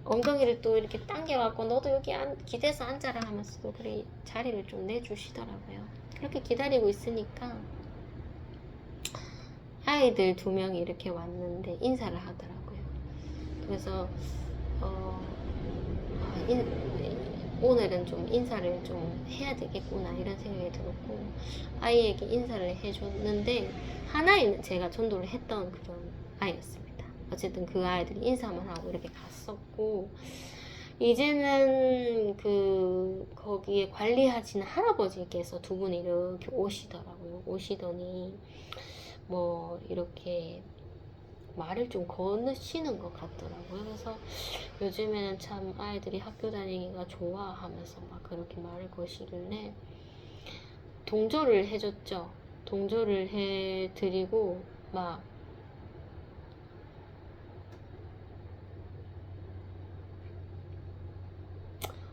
엉덩이를 또 이렇게 당겨갖고 너도 여기 기대서 앉아라 하면서 또 그리 자리를 좀 내주시더라고요. 그렇게 기다리고 있으니까 아이들 2명이 이렇게 왔는데 인사를 하더라고요. 그래서 오늘은 좀 인사를 좀 해야 되겠구나 이런 생각이 들었고, 아이에게 인사를 해줬는데 하나는 제가 전도를 했던 그런 아이였습니다. 어쨌든 그 아이들이 인사만 하고 이렇게 갔었고, 이제는 거기에 관리하시는 할아버지께서 2분이 이렇게 오시더라고요. 오시더니 뭐 이렇게 말을 좀 거느시는 것 같더라고요. 그래서 요즘에는 참 아이들이 학교 다니기가 좋아 하면서 막 그렇게 말을 거시길래 동조를 해줬죠. 동조를 해드리고 막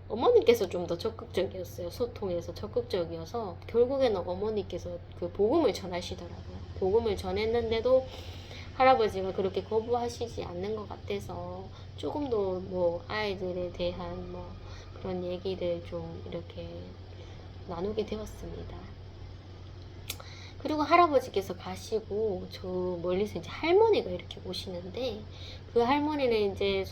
어머니께서 좀 더 적극적이었어요. 소통에서 적극적이어서 결국에는 어머니께서 그 복음을 전하시더라고요. 복음을 전했는데도 할아버지가 그렇게 거부하시지 않는 것 같아서 조금 더 뭐 아이들에 대한 뭐 그런 얘기를 좀 이렇게 나누게 되었습니다. 그리고 할아버지께서 가시고 저 멀리서 이제 할머니가 이렇게 오시는데, 그 할머니는 이제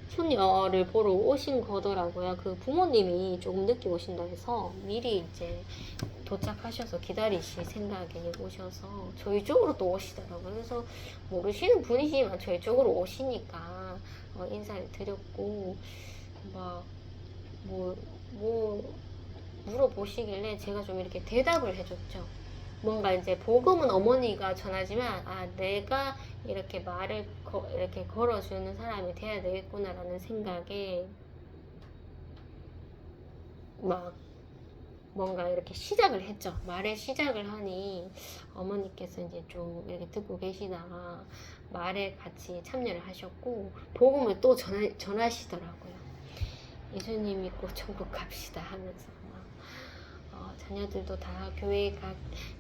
손녀를 보러 오신 거더라고요. 그 부모님이 조금 늦게 오신다 해서 미리 이제 도착하셔서 기다리실 생각에 오셔서 저희 쪽으로 또 오시더라고요. 그래서 모르시는 분이지만 저희 쪽으로 오시니까 인사를 드렸고, 막 뭐 물어보시길래 제가 좀 이렇게 대답을 해줬죠. 뭔가 이제 복음은 어머니가 전하지만 내가 이렇게 말을 이렇게 걸어주는 사람이 돼야 되겠구나라는 생각에 막 뭔가 이렇게 시작을 했죠. 말에 시작을 하니 어머니께서 이제 좀 이렇게 듣고 계시다가 말에 같이 참여를 하셨고 복음을 또 전하시더라고요. 예수님 믿고 천국 갑시다 하면서 자녀들도 다 교회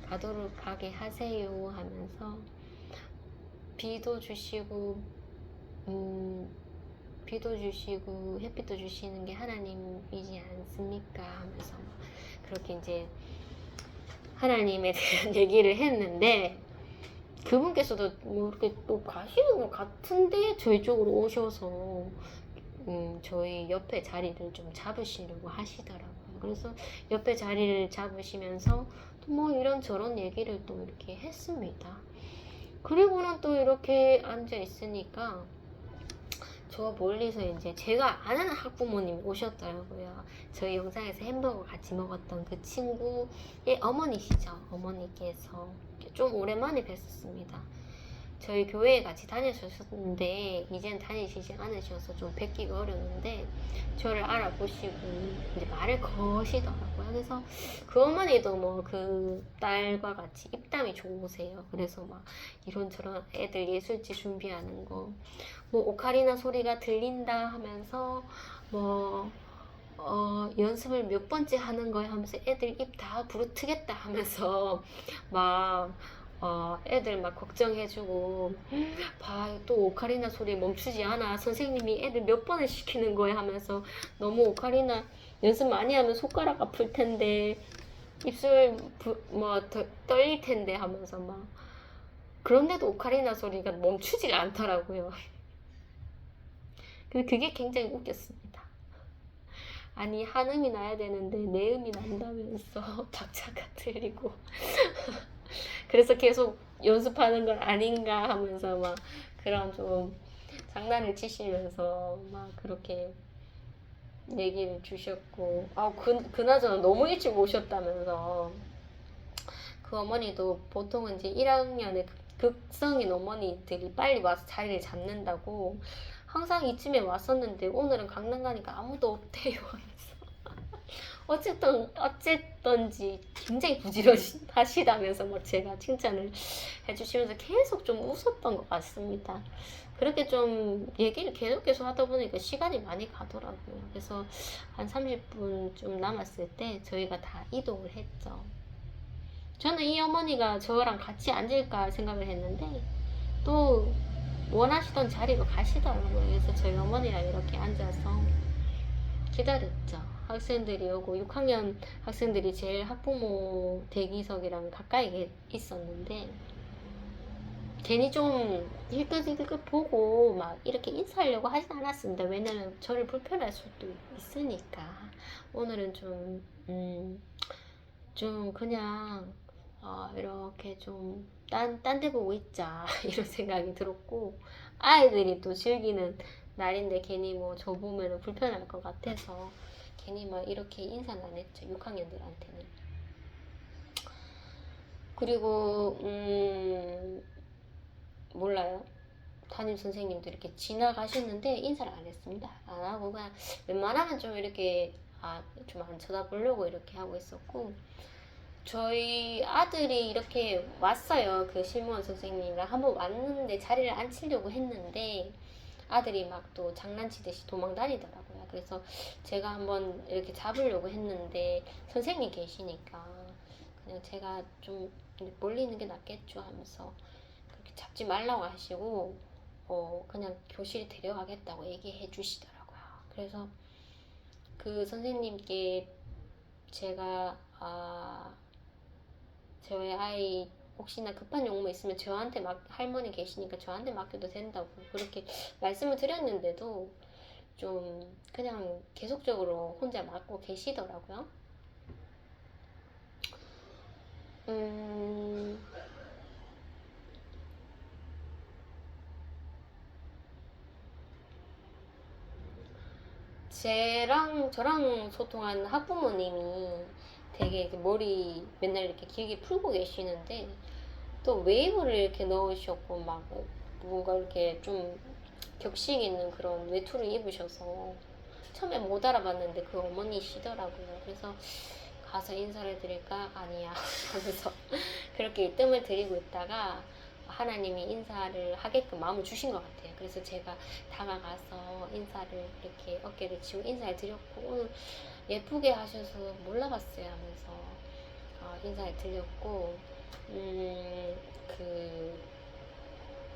가도록 가게 하세요 하면서 비도 주시고 햇빛도 주시는 게 하나님이지 않습니까 하면서 그렇게 이제 하나님에 대한 얘기를 했는데, 그분께서도 뭐 이렇게 또 가시는 것 같은데 저희 쪽으로 오셔서 저희 옆에 자리를 좀 잡으시려고 하시더라고요. 그래서 옆에 자리를 잡으시면서 또 뭐 이런저런 얘기를 또 이렇게 했습니다. 그리고는 또 이렇게 앉아 있으니까 저 멀리서 이제 제가 아는 학부모님이 오셨더라고요. 저희 영상에서 햄버거 같이 먹었던 그 친구의 어머니시죠. 어머니께서 좀 오랜만에 뵀었습니다. 저희 교회에 같이 다니셨는데 이제는 다니시지 않으셔서 좀 뵙기가 어려웠는데 저를 알아보시고 이제 말을 거시더라고요. 그래서 그 어머니도 뭐 그 딸과 같이 입담이 좋으세요. 그래서 막 이런저런 애들 예술지 준비하는 거, 뭐 오카리나 소리가 들린다 하면서 뭐 연습을 몇 번째 하는 거야 하면서 애들 입 다 부르트겠다 하면서 막 애들 막 걱정해주고, 봐, 또 오카리나 소리 멈추지 않아. 선생님이 애들 몇 번을 시키는 거야 하면서 너무 오카리나 연습 많이 하면 손가락 아플 텐데, 입술 떨릴 텐데 하면서 막. 그런데도 오카리나 소리가 멈추지가 않더라고요. 근데 그게 굉장히 웃겼습니다. 아니, 한음이 나야 되는데 내음이 난다면서 박자가 틀리고. 그래서 계속 연습하는 건 아닌가 하면서 막 그런 좀 장난을 치시면서 막 그렇게 얘기를 주셨고, 그나저나 너무 일찍 오셨다면서. 그 어머니도 보통은 이제 1학년에 극성인 어머니들이 빨리 와서 자리를 잡는다고 항상 이쯤에 왔었는데 오늘은 강남 가니까 아무도 없대요. 어쨌든지 굉장히 부지런하시다면서 막 제가 칭찬을 해주시면서 계속 좀 웃었던 것 같습니다. 그렇게 좀 얘기를 계속 하다 보니까 시간이 많이 가더라고요. 그래서 한 30분 좀 남았을 때 저희가 다 이동을 했죠. 저는 이 어머니가 저랑 같이 앉을까 생각을 했는데 또 원하시던 자리로 가시더라고요. 그래서 저희 어머니랑 이렇게 앉아서 기다렸죠. 학생들이 오고 6학년 학생들이 제일 학부모 대기석이랑 가까이 있었는데 괜히 좀 힐끗힐끗 보고 막 이렇게 인사하려고 하진 않았습니다. 왜냐면 저를 불편할 수도 있으니까. 오늘은 좀 그냥 이렇게 좀 딴 데 보고 있자 이런 생각이 들었고, 아이들이 또 즐기는 날인데 괜히 뭐 저 보면 불편할 것 같아서 괜히 막 이렇게 인사는 안 했죠. 6학년들한테는. 그리고 몰라요. 담임 선생님도 이렇게 지나가셨는데 인사를 안 했습니다. 안 하고 그냥 웬만하면 좀 이렇게 좀 안 쳐다보려고 이렇게 하고 있었고, 저희 아들이 이렇게 왔어요. 그 실무원 선생님이랑 한번 왔는데 자리를 앉히려고 했는데 아들이 막 또 장난치듯이 도망 다니더라고요. 그래서 제가 한번 이렇게 잡으려고 했는데 선생님 계시니까 그냥 제가 좀 멀리 있는 게 낫겠죠 하면서 그렇게 잡지 말라고 하시고 그냥 교실에 데려가겠다고 얘기해 주시더라고요. 그래서 그 선생님께 제가 저희 아이 혹시나 급한 용무 있으면 저한테 할머니 계시니까 저한테 맡겨도 된다고 그렇게 말씀을 드렸는데도 좀 그냥 계속적으로 혼자 맡고 계시더라고요. 저랑 소통하는 학부모님이 되게 머리 맨날 이렇게 길게 풀고 계시는데 또 웨이브를 이렇게 넣으셨고 막 뭔가 이렇게 좀 격식 있는 그런 외투를 입으셔서 처음에 못 알아봤는데 그 어머니시더라고요. 그래서 가서 인사를 드릴까? 아니야 하면서 그렇게 뜸을 들이고 있다가 하나님이 인사를 하게끔 마음을 주신 것 같아요. 그래서 제가 다가가서 인사를 이렇게 어깨를 치고 인사를 드렸고, 오늘 예쁘게 하셔서 몰라봤어요 하면서 인사를 드렸고,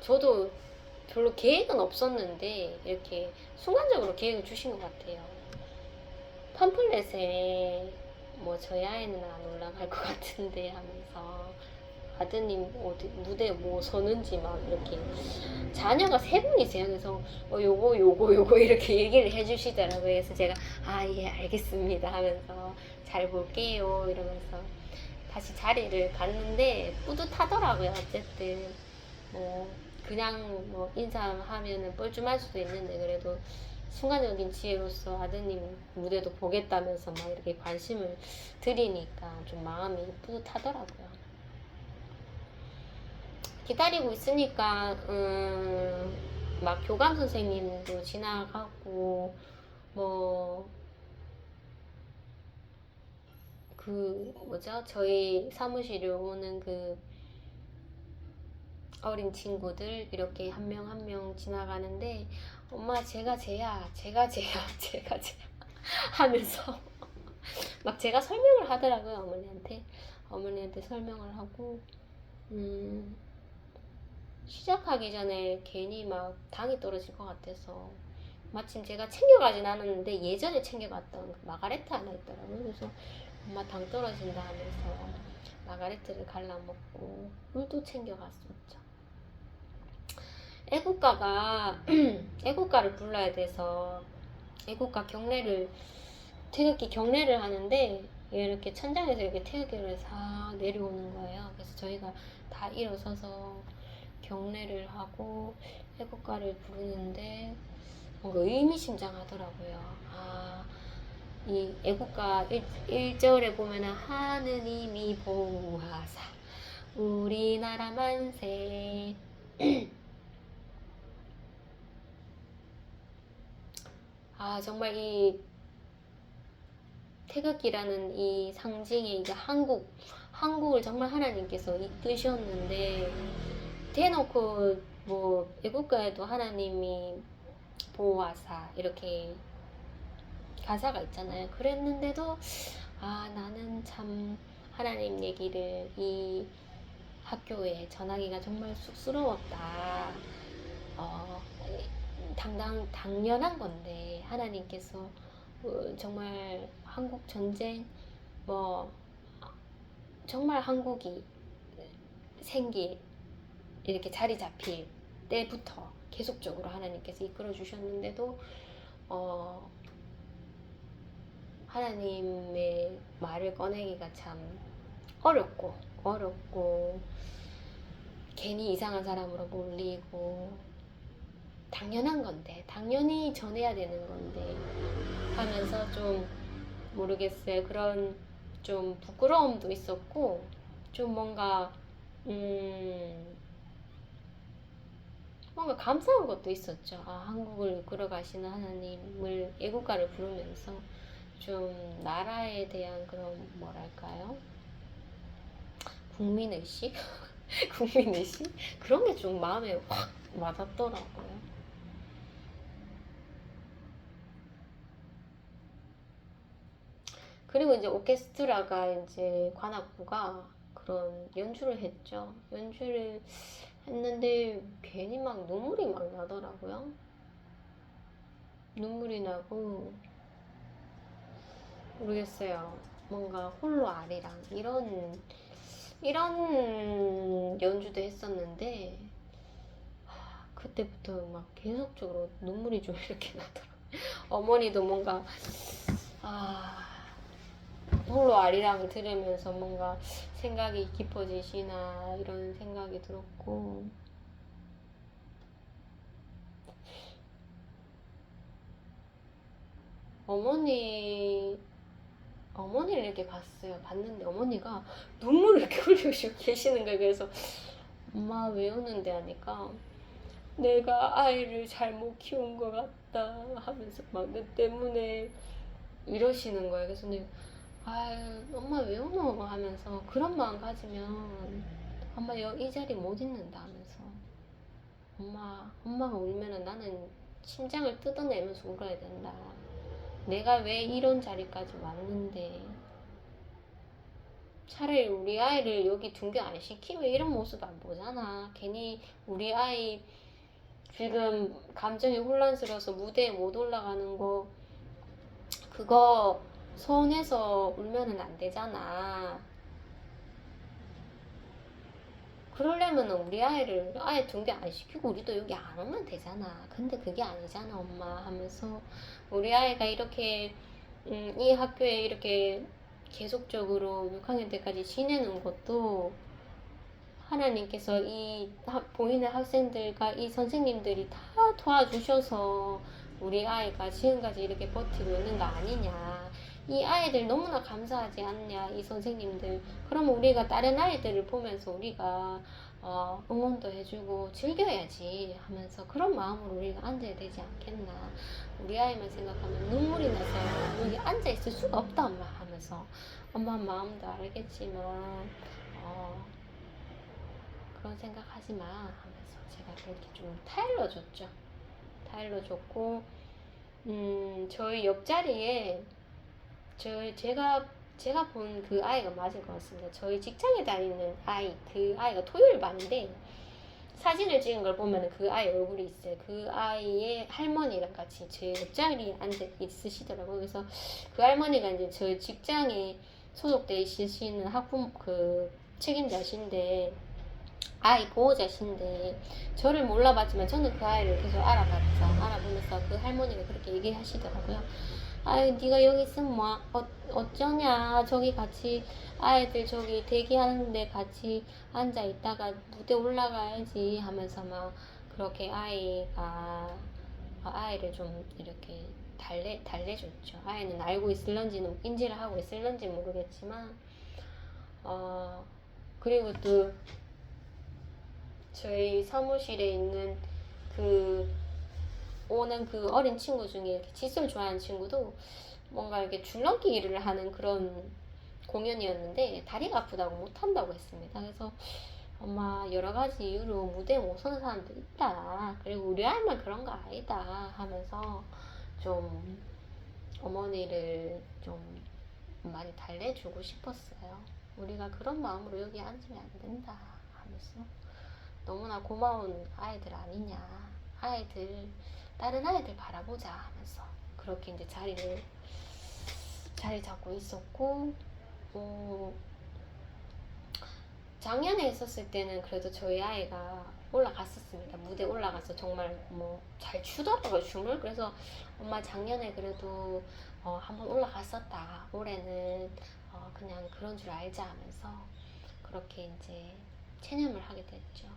저도 별로 계획은 없었는데 이렇게 순간적으로 계획을 주신 것 같아요. 팜플렛에 뭐 저희 아이는 안 올라갈 것 같은데 하면서 아드님 어디 무대에 뭐 서는지 막 이렇게 자녀가 3분이세요. 그래서 요거 이렇게 얘기를 해주시더라고요. 그래서 제가 예 알겠습니다 하면서 잘 볼게요 이러면서 다시 자리를 갔는데 뿌듯하더라고요. 어쨌든 뭐 그냥 뭐 인사하면은 뻘쭘할 수도 있는데 그래도 순간적인 지혜로서 아드님 무대도 보겠다면서 막 이렇게 관심을 드리니까 좀 마음이 뿌듯하더라고요. 기다리고 있으니까 막 교감 선생님도 지나가고 뭐 저희 사무실에 오는 그 어린 친구들 이렇게 한 명 한 명 지나가는데 엄마 제가 쟤야 하면서 막 제가 설명을 하더라고요. 어머니한테 설명을 하고 시작하기 전에 괜히 막 당이 떨어질 것 같아서 마침 제가 챙겨가진 않았는데 예전에 챙겨갔던 마가레트 하나 있더라고요. 그래서 엄마 당 떨어진다 하면서 마가레트를 갈라먹고 물도 챙겨갔었죠. 애국가를 불러야 돼서 애국가 태극기 경례를 하는데 이렇게 천장에서 이렇게 태극기를 싹 내려오는 거예요. 그래서 저희가 다 일어서서 경례를 하고 애국가를 부르는데 뭔가 의미심장하더라고요. 이 애국가 1절에 보면은 하느님이 보호하사 우리나라 만세 정말 이 태극기라는 이 상징이 이제 한국을 정말 하나님께서 이끄셨는데, 대놓고 뭐 애국가에도 하나님이 보호하사 이렇게 가사가 있잖아요. 그랬는데도 나는 참 하나님 얘기를 이 학교에 전하기가 정말 쑥스러웠다. 어, 당연한 건데 하나님께서 정말 한국 전쟁 뭐 정말 한국이 생기 이렇게 자리 잡힐 때부터 계속적으로 하나님께서 이끌어 주셨는데도 하나님의 말을 꺼내기가 참 어렵고 괜히 이상한 사람으로 몰리고, 당연한 건데 당연히 전해야 되는 건데 하면서 좀 모르겠어요. 그런 좀 부끄러움도 있었고, 좀 뭔가 감사한 것도 있었죠. 한국을 이끌어 가시는 하나님을 애국가를 부르면서 좀 나라에 대한 그런 뭐랄까요? 국민의식? 국민의식? 그런 게 좀 마음에 확 와닿더라고요. 그리고 이제 오케스트라가 이제 관악구가 그런 연주를 했죠. 연주를 했는데 괜히 막 눈물이 막 나더라고요. 눈물이 나고, 모르겠어요. 뭔가 홀로 아리랑 이런 연주도 했었는데 그때부터 막 계속적으로 눈물이 좀 이렇게 나더라고요. 어머니도 뭔가 홀로 아리랑을 들으면서 뭔가 생각이 깊어지시나 이런 생각이 들었고, 어머니를 이렇게 봤는데 어머니가 눈물을 이렇게 흘리시고 계시는 거예요. 그래서 엄마 왜 우는데 하니까 내가 아이를 잘못 키운 것 같다 하면서 막 내 때문에 이러시는 거예요. 그래서 내가 엄마 왜 우노 하면서, 그런 마음 가지면 엄마 이 자리 못 있는다 하면서, 엄마가 울면은 나는 심장을 뜯어내면서 울어야 된다. 내가 왜 이런 자리까지 왔는데 차라리 우리 아이를 여기 등교 안 시키면 이런 모습 안 보잖아. 괜히 우리 아이 지금 감정이 혼란스러워서 무대에 못 올라가는 거, 그거 서운해서 울면은 안 되잖아. 그러려면 우리 아이를 아예 등교 안 시키고 우리도 여기 안 오면 되잖아. 근데 그게 아니잖아 엄마 하면서, 우리 아이가 이렇게 이 학교에 이렇게 계속적으로 6학년 때까지 지내는 것도 하나님께서 이 보이는 학생들과 이 선생님들이 다 도와주셔서 우리 아이가 지금까지 이렇게 버티고 있는 거 아니냐. 이 아이들 너무나 감사하지 않냐, 이 선생님들. 그러면 우리가 다른 아이들을 보면서 우리가 응원도 해주고 즐겨야지 하면서 그런 마음으로 우리가 앉아야 되지 않겠나. 우리 아이만 생각하면 눈물이 나서 여기 앉아있을 수가 없다 엄마 하면서, 엄마 마음도 알겠지만 그런 생각하지 마 하면서 제가 그렇게 좀 타일러 줬고, 저희 옆자리에 제가 본 그 아이가 맞을 것 같습니다. 저희 직장에 다니는 그 아이가 토요일 반인데 사진을 찍은 걸 보면 그 아이 얼굴이 있어요. 그 아이의 할머니랑 같이 제 옆자리에 앉아 있으시더라고요. 그래서 그 할머니가 이제 저희 직장에 소속돼 있으시는 학부모 그 책임자신데, 아이 보호자신데, 저를 몰라봤지만 저는 그 아이를 계속 알아보면서 그 할머니가 그렇게 얘기하시더라고요. 네가 여기 있으면 뭐 어쩌냐, 저기 같이 아이들 저기 대기하는데 같이 앉아 있다가 무대 올라가야지 하면서 막 그렇게 아이를 좀 이렇게 달래줬죠. 아이는 알고 있을런지는, 인지를 하고 있을런지 모르겠지만, 그리고 또 저희 사무실에 있는 그 오는 그 어린 친구 중에 이렇게 칫솔 좋아하는 친구도 뭔가 이렇게 줄넘기를 하는 그런 공연이었는데 다리가 아프다고 못한다고 했습니다. 그래서 엄마 여러 가지 이유로 무대 못 서는 사람도 있다. 그리고 우리 아이만 그런 거 아니다 하면서 좀 어머니를 좀 많이 달래주고 싶었어요. 우리가 그런 마음으로 여기 앉으면 안 된다 하면서 너무나 고마운 아이들 아니냐. 아이들, 다른 아이들 바라보자 하면서 그렇게 이제 자리 잡고 있었고, 작년에 있었을 때는 그래도 저희 아이가 올라갔었습니다. 무대 올라가서 정말 뭐 잘 추더라고요, 춤을. 그래서 엄마 작년에 그래도 한번 올라갔었다. 올해는 그냥 그런 줄 알자 하면서 그렇게 이제 체념을 하게 됐죠.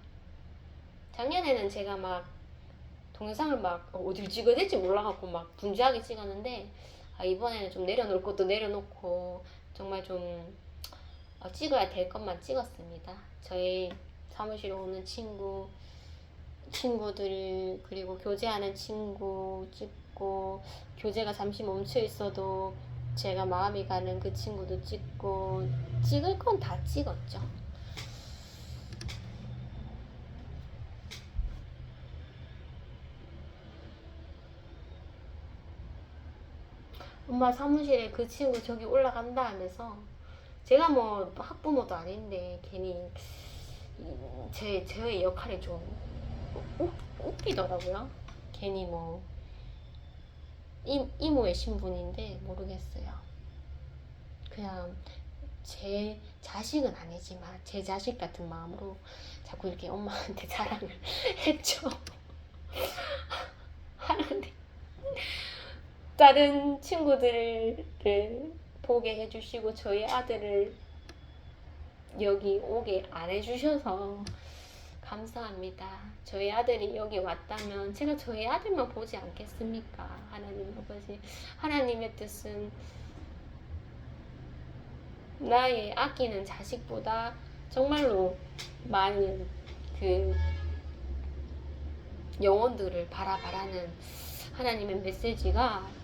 작년에는 제가 막 동영상을 막 어딜 찍어야 될지 몰라갖고 막 분주하게 찍었는데 이번에는 좀 내려놓을 것도 내려놓고 정말 좀 찍어야 될 것만 찍었습니다. 저희 사무실에 오는 친구들 그리고 교제하는 친구 찍고, 교제가 잠시 멈춰 있어도 제가 마음이 가는 그 친구도 찍고, 찍을 건 다 찍었죠. 엄마 사무실에 그 친구 저기 올라간다 하면서 제가 뭐 학부모도 아닌데 괜히 저의 역할이 좀 웃기더라고요. 괜히 뭐 이모의 신분인데 모르겠어요. 그냥 제 자식은 아니지만 제 자식 같은 마음으로 자꾸 이렇게 엄마한테 자랑을 했죠. 하는데 다른 친구들을 보게 해주시고 저희 아들을 여기 오게 안 해주셔서 감사합니다. 저희 아들이 여기 왔다면 제가 저희 아들만 보지 않겠습니까? 하나님 아버지, 하나님의 뜻은 나의 아끼는 자식보다 정말로 많은 그 영혼들을 바라바라는 하나님의 메시지가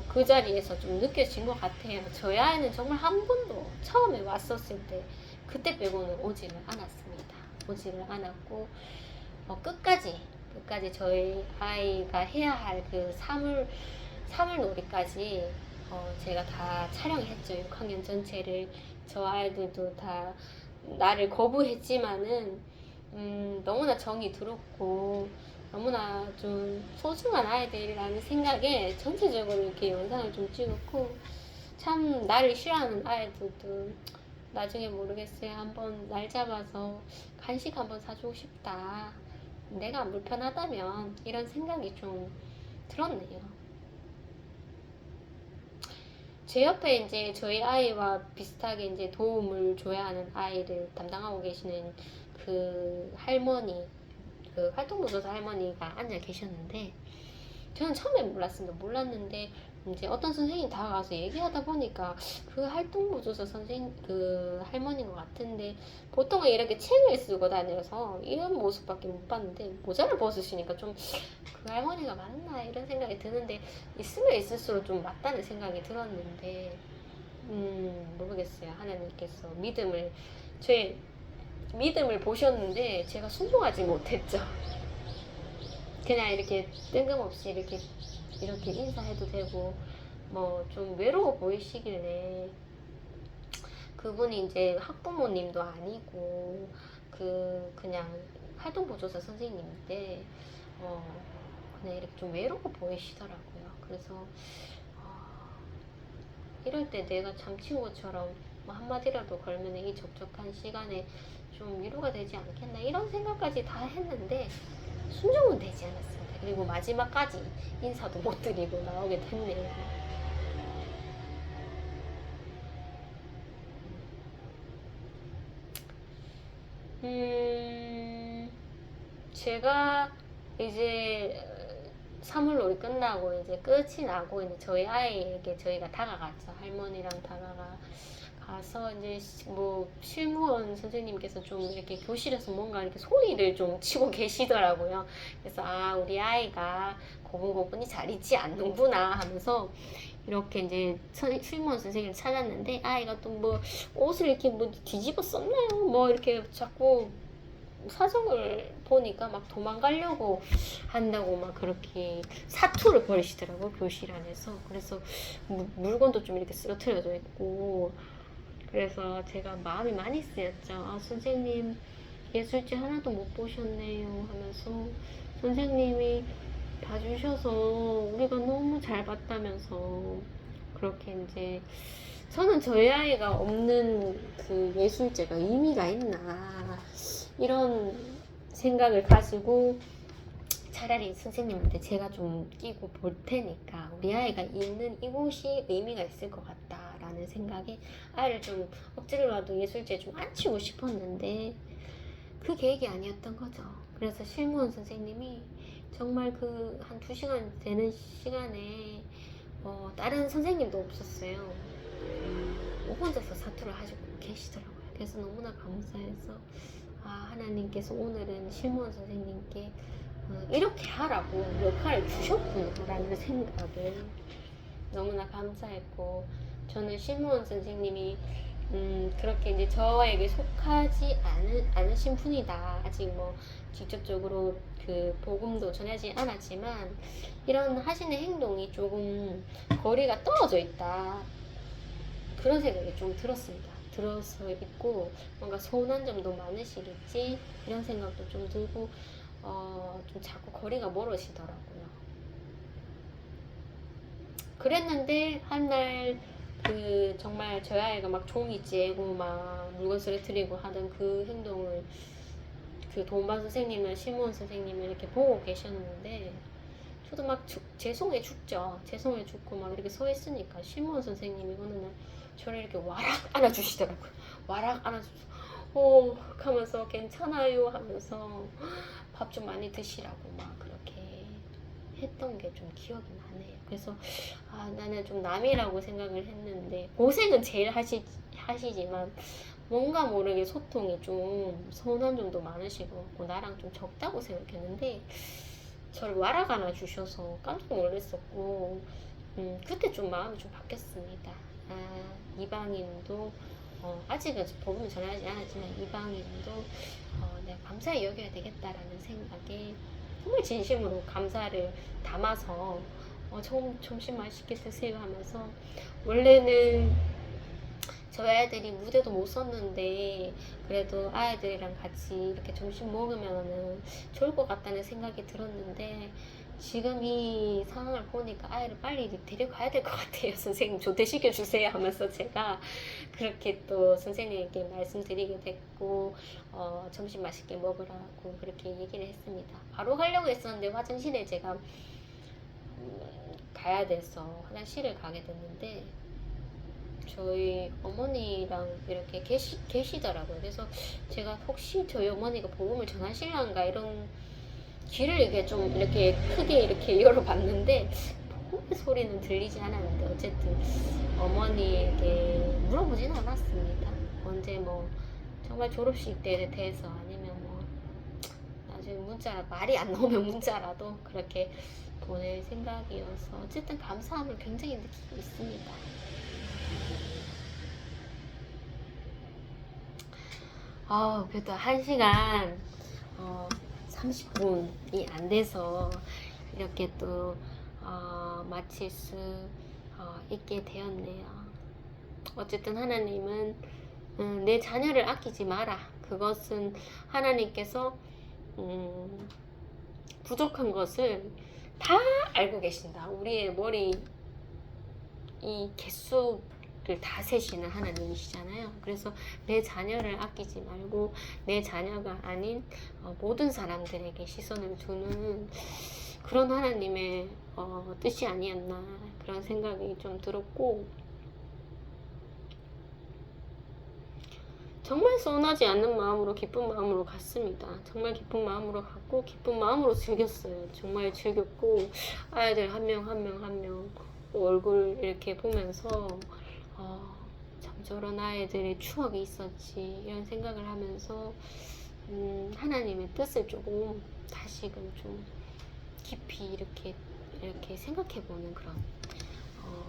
그 자리에서 좀 느껴진 것 같아요. 저희 아이는 정말 한 번도 처음에 왔었을 때 그때 빼고는 오지를 않았습니다. 오지를 않았고 끝까지 저희 아이가 해야 할 그 사물놀이까지 제가 다 촬영했죠. 6학년 전체를. 저 아이들도 다 나를 거부했지만은 너무나 정이 들었고 너무나 좀 소중한 아이들이라는 생각에 전체적으로 이렇게 영상을 좀 찍었고, 참 나를 싫어하는 아이들도 나중에 모르겠어요. 한번 날 잡아서 간식 한번 사주고 싶다. 내가 안 불편하다면 이런 생각이 좀 들었네요. 제 옆에 이제 저희 아이와 비슷하게 이제 도움을 줘야 하는 아이를 담당하고 계시는 그 할머니, 그 활동보조사 할머니가 앉아 계셨는데 저는 처음에 몰랐는데 이제 어떤 선생님이 다가가서 얘기하다 보니까 그 활동보조사 그 할머니인 것 같은데, 보통은 이렇게 책을 쓰고 다녀서 이런 모습밖에 못 봤는데 모자를 벗으시니까 좀 그 할머니가 맞나 이런 생각이 드는데, 있으면 있을수록 좀 맞다는 생각이 들었는데 모르겠어요. 하나님께서 제 믿음을 보셨는데 제가 순종하지 못했죠. 그냥 이렇게 뜬금없이 이렇게 인사해도 되고 뭐 좀 외로워 보이시길래, 그분이 이제 학부모님도 아니고 그냥 활동보조사 선생님인데 그냥 이렇게 좀 외로워 보이시더라고요. 그래서 이럴 때 내가 참 친구처럼 뭐 한마디라도 걸면 이 적적한 시간에 좀 위로가 되지 않겠나 이런 생각까지 다 했는데 순종은 되지 않았습니다. 그리고 마지막까지 인사도 못 드리고 나오게 됐네요. 제가 이제 사물놀이 끝나고 이제 끝이 나고 이제 저희 아이에게 저희가 다가갔죠. 할머니랑 가서 이제 뭐 실무원 선생님께서 좀 이렇게 교실에서 뭔가 이렇게 소리를 좀 치고 계시더라고요. 그래서 아, 우리 아이가 고분고분이 잘 있지 않는구나 하면서 이렇게 이제 실무원 선생님을 찾았는데, 아이가 또 뭐 옷을 이렇게 뭐 뒤집어 썼나요? 뭐 이렇게 자꾸 사정을 보니까 막 도망가려고 한다고 막 그렇게 사투를 벌이시더라고, 교실 안에서. 그래서 물건도 좀 이렇게 쓰러뜨려져 있고, 그래서 제가 마음이 많이 쓰였죠. 아, 선생님 예술제 하나도 못 보셨네요 하면서, 선생님이 봐주셔서 우리가 너무 잘 봤다면서 그렇게 이제, 저는 저희 아이가 없는 그 예술제가 의미가 있나 이런 생각을 가지고, 차라리 선생님한테 제가 좀 끼고 볼 테니까 우리 아이가 있는 이곳이 의미가 있을 것 같다라는 생각에 아이를 좀 억지로라도 예술제에 좀 앉히고 싶었는데, 그 계획이 아니었던 거죠. 그래서 실무원 선생님이 정말 그 한 2시간 되는 시간에 다른 선생님도 없었어요. 혼자서 사투를 하시고 계시더라고요. 그래서 너무나 감사해서, 아, 하나님께서 오늘은 실무원 선생님께 이렇게 하라고 역할을 주셨구나라는 생각을 너무나 감사했고, 저는 실무원 선생님이 그렇게 이제 저에게 속하지 않으신 분이다. 아직 뭐 직접적으로 그 복음도 전하지 않았지만 이런 하시는 행동이 조금 거리가 떨어져 있다, 그런 생각이 좀 들었습니다. 들어서 있고, 뭔가 서운한 점도 많으시겠지 이런 생각도 좀 들고, 좀 자꾸 거리가 멀어지더라고요. 그랬는데 한날 그 정말 저희 아이가 막 종이 째고 막 물건 쓰러뜨리고 하던 그 행동을 그 도움반 선생님을, 실무원 선생님을 이렇게 보고 계셨는데, 저도 막 죄송해 죽죠. 죄송해 죽고 막 이렇게 서 있으니까 실무원 선생님이 어느 날 저를 이렇게 와락 안아주시더라고요. 와락 안아주셔서 하면서 괜찮아요 하면서 밥 좀 많이 드시라고 막 그렇게 했던 게 좀 기억이 나네요. 그래서 아, 나는 좀 남이라고 생각을 했는데, 고생은 제일 하시지만 뭔가 모르게 소통이 좀 서운한 점도 많으시고 나랑 좀 적다고 생각했는데, 저를 와락 안아주셔서 깜짝 놀랐었고, 그때 좀 마음이 좀 바뀌었습니다. 아, 이방인도 아직은 복음을 전하지 않았지만 이방인도 내가 감사히 여겨야 되겠다라는 생각에 정말 진심으로 감사를 담아서 점심 맛있게 드세요 하면서, 원래는 저희 아이들이 무대도 못 섰는데 그래도 아이들이랑 같이 이렇게 점심 먹으면은 좋을 것 같다는 생각이 들었는데, 지금 이 상황을 보니까 아이를 빨리 데려가야 될 것 같아요. 선생님 조퇴시켜 주세요 하면서 제가 그렇게 또 선생님에게 말씀드리게 됐고, 점심 맛있게 먹으라고 그렇게 얘기를 했습니다. 바로 가려고 했었는데 화장실에 제가 가야 돼서 화장실을 가게 됐는데, 저희 어머니랑 이렇게 계시더라고요. 그래서 제가 혹시 저희 어머니가 복음을 전하실란가 이런 귀를 이렇게 좀 이렇게 크게 이렇게 열어봤는데 복음의 소리는 들리지 않았는데, 어쨌든 어머니에게 물어보진 않았습니다. 언제 뭐 정말 졸업식 때에 대해서, 아니면 뭐 나중에 문자, 말이 안 나오면 문자라도 그렇게 보낼 생각이어서 어쨌든 감사함을 굉장히 느끼고 있습니다. 그래도 1시간 30분이 안 돼서 이렇게 또 마칠 수 있게 되었네요. 어쨌든 하나님은 내 자녀를 아끼지 마라. 그것은 하나님께서 부족한 것을 다 알고 계신다. 우리의 머리 이 개수를 다 세시는 하나님이시잖아요. 그래서 내 자녀를 아끼지 말고 내 자녀가 아닌 모든 사람들에게 시선을 두는 그런 하나님의 뜻이 아니었나, 그런 생각이 좀 들었고, 정말 서운하지 않는 마음으로 기쁜 마음으로 갔습니다. 정말 기쁜 마음으로 갔고 기쁜 마음으로 즐겼어요. 정말 즐겼고, 아이들 한 명 한 명 한 명 얼굴 이렇게 보면서 참 저런 아이들의 추억이 있었지 이런 생각을 하면서 하나님의 뜻을 조금 다시금 좀 깊이 이렇게 생각해보는 그런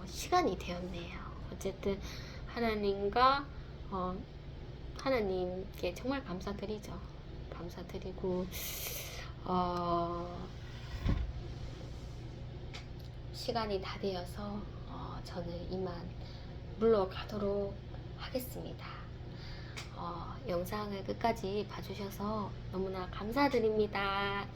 시간이 되었네요. 어쨌든 하나님과 하나님께 정말 감사드리죠. 감사드리고 시간이 다 되어서 저는 이만 물러가도록 하겠습니다. 영상을 끝까지 봐주셔서 너무나 감사드립니다.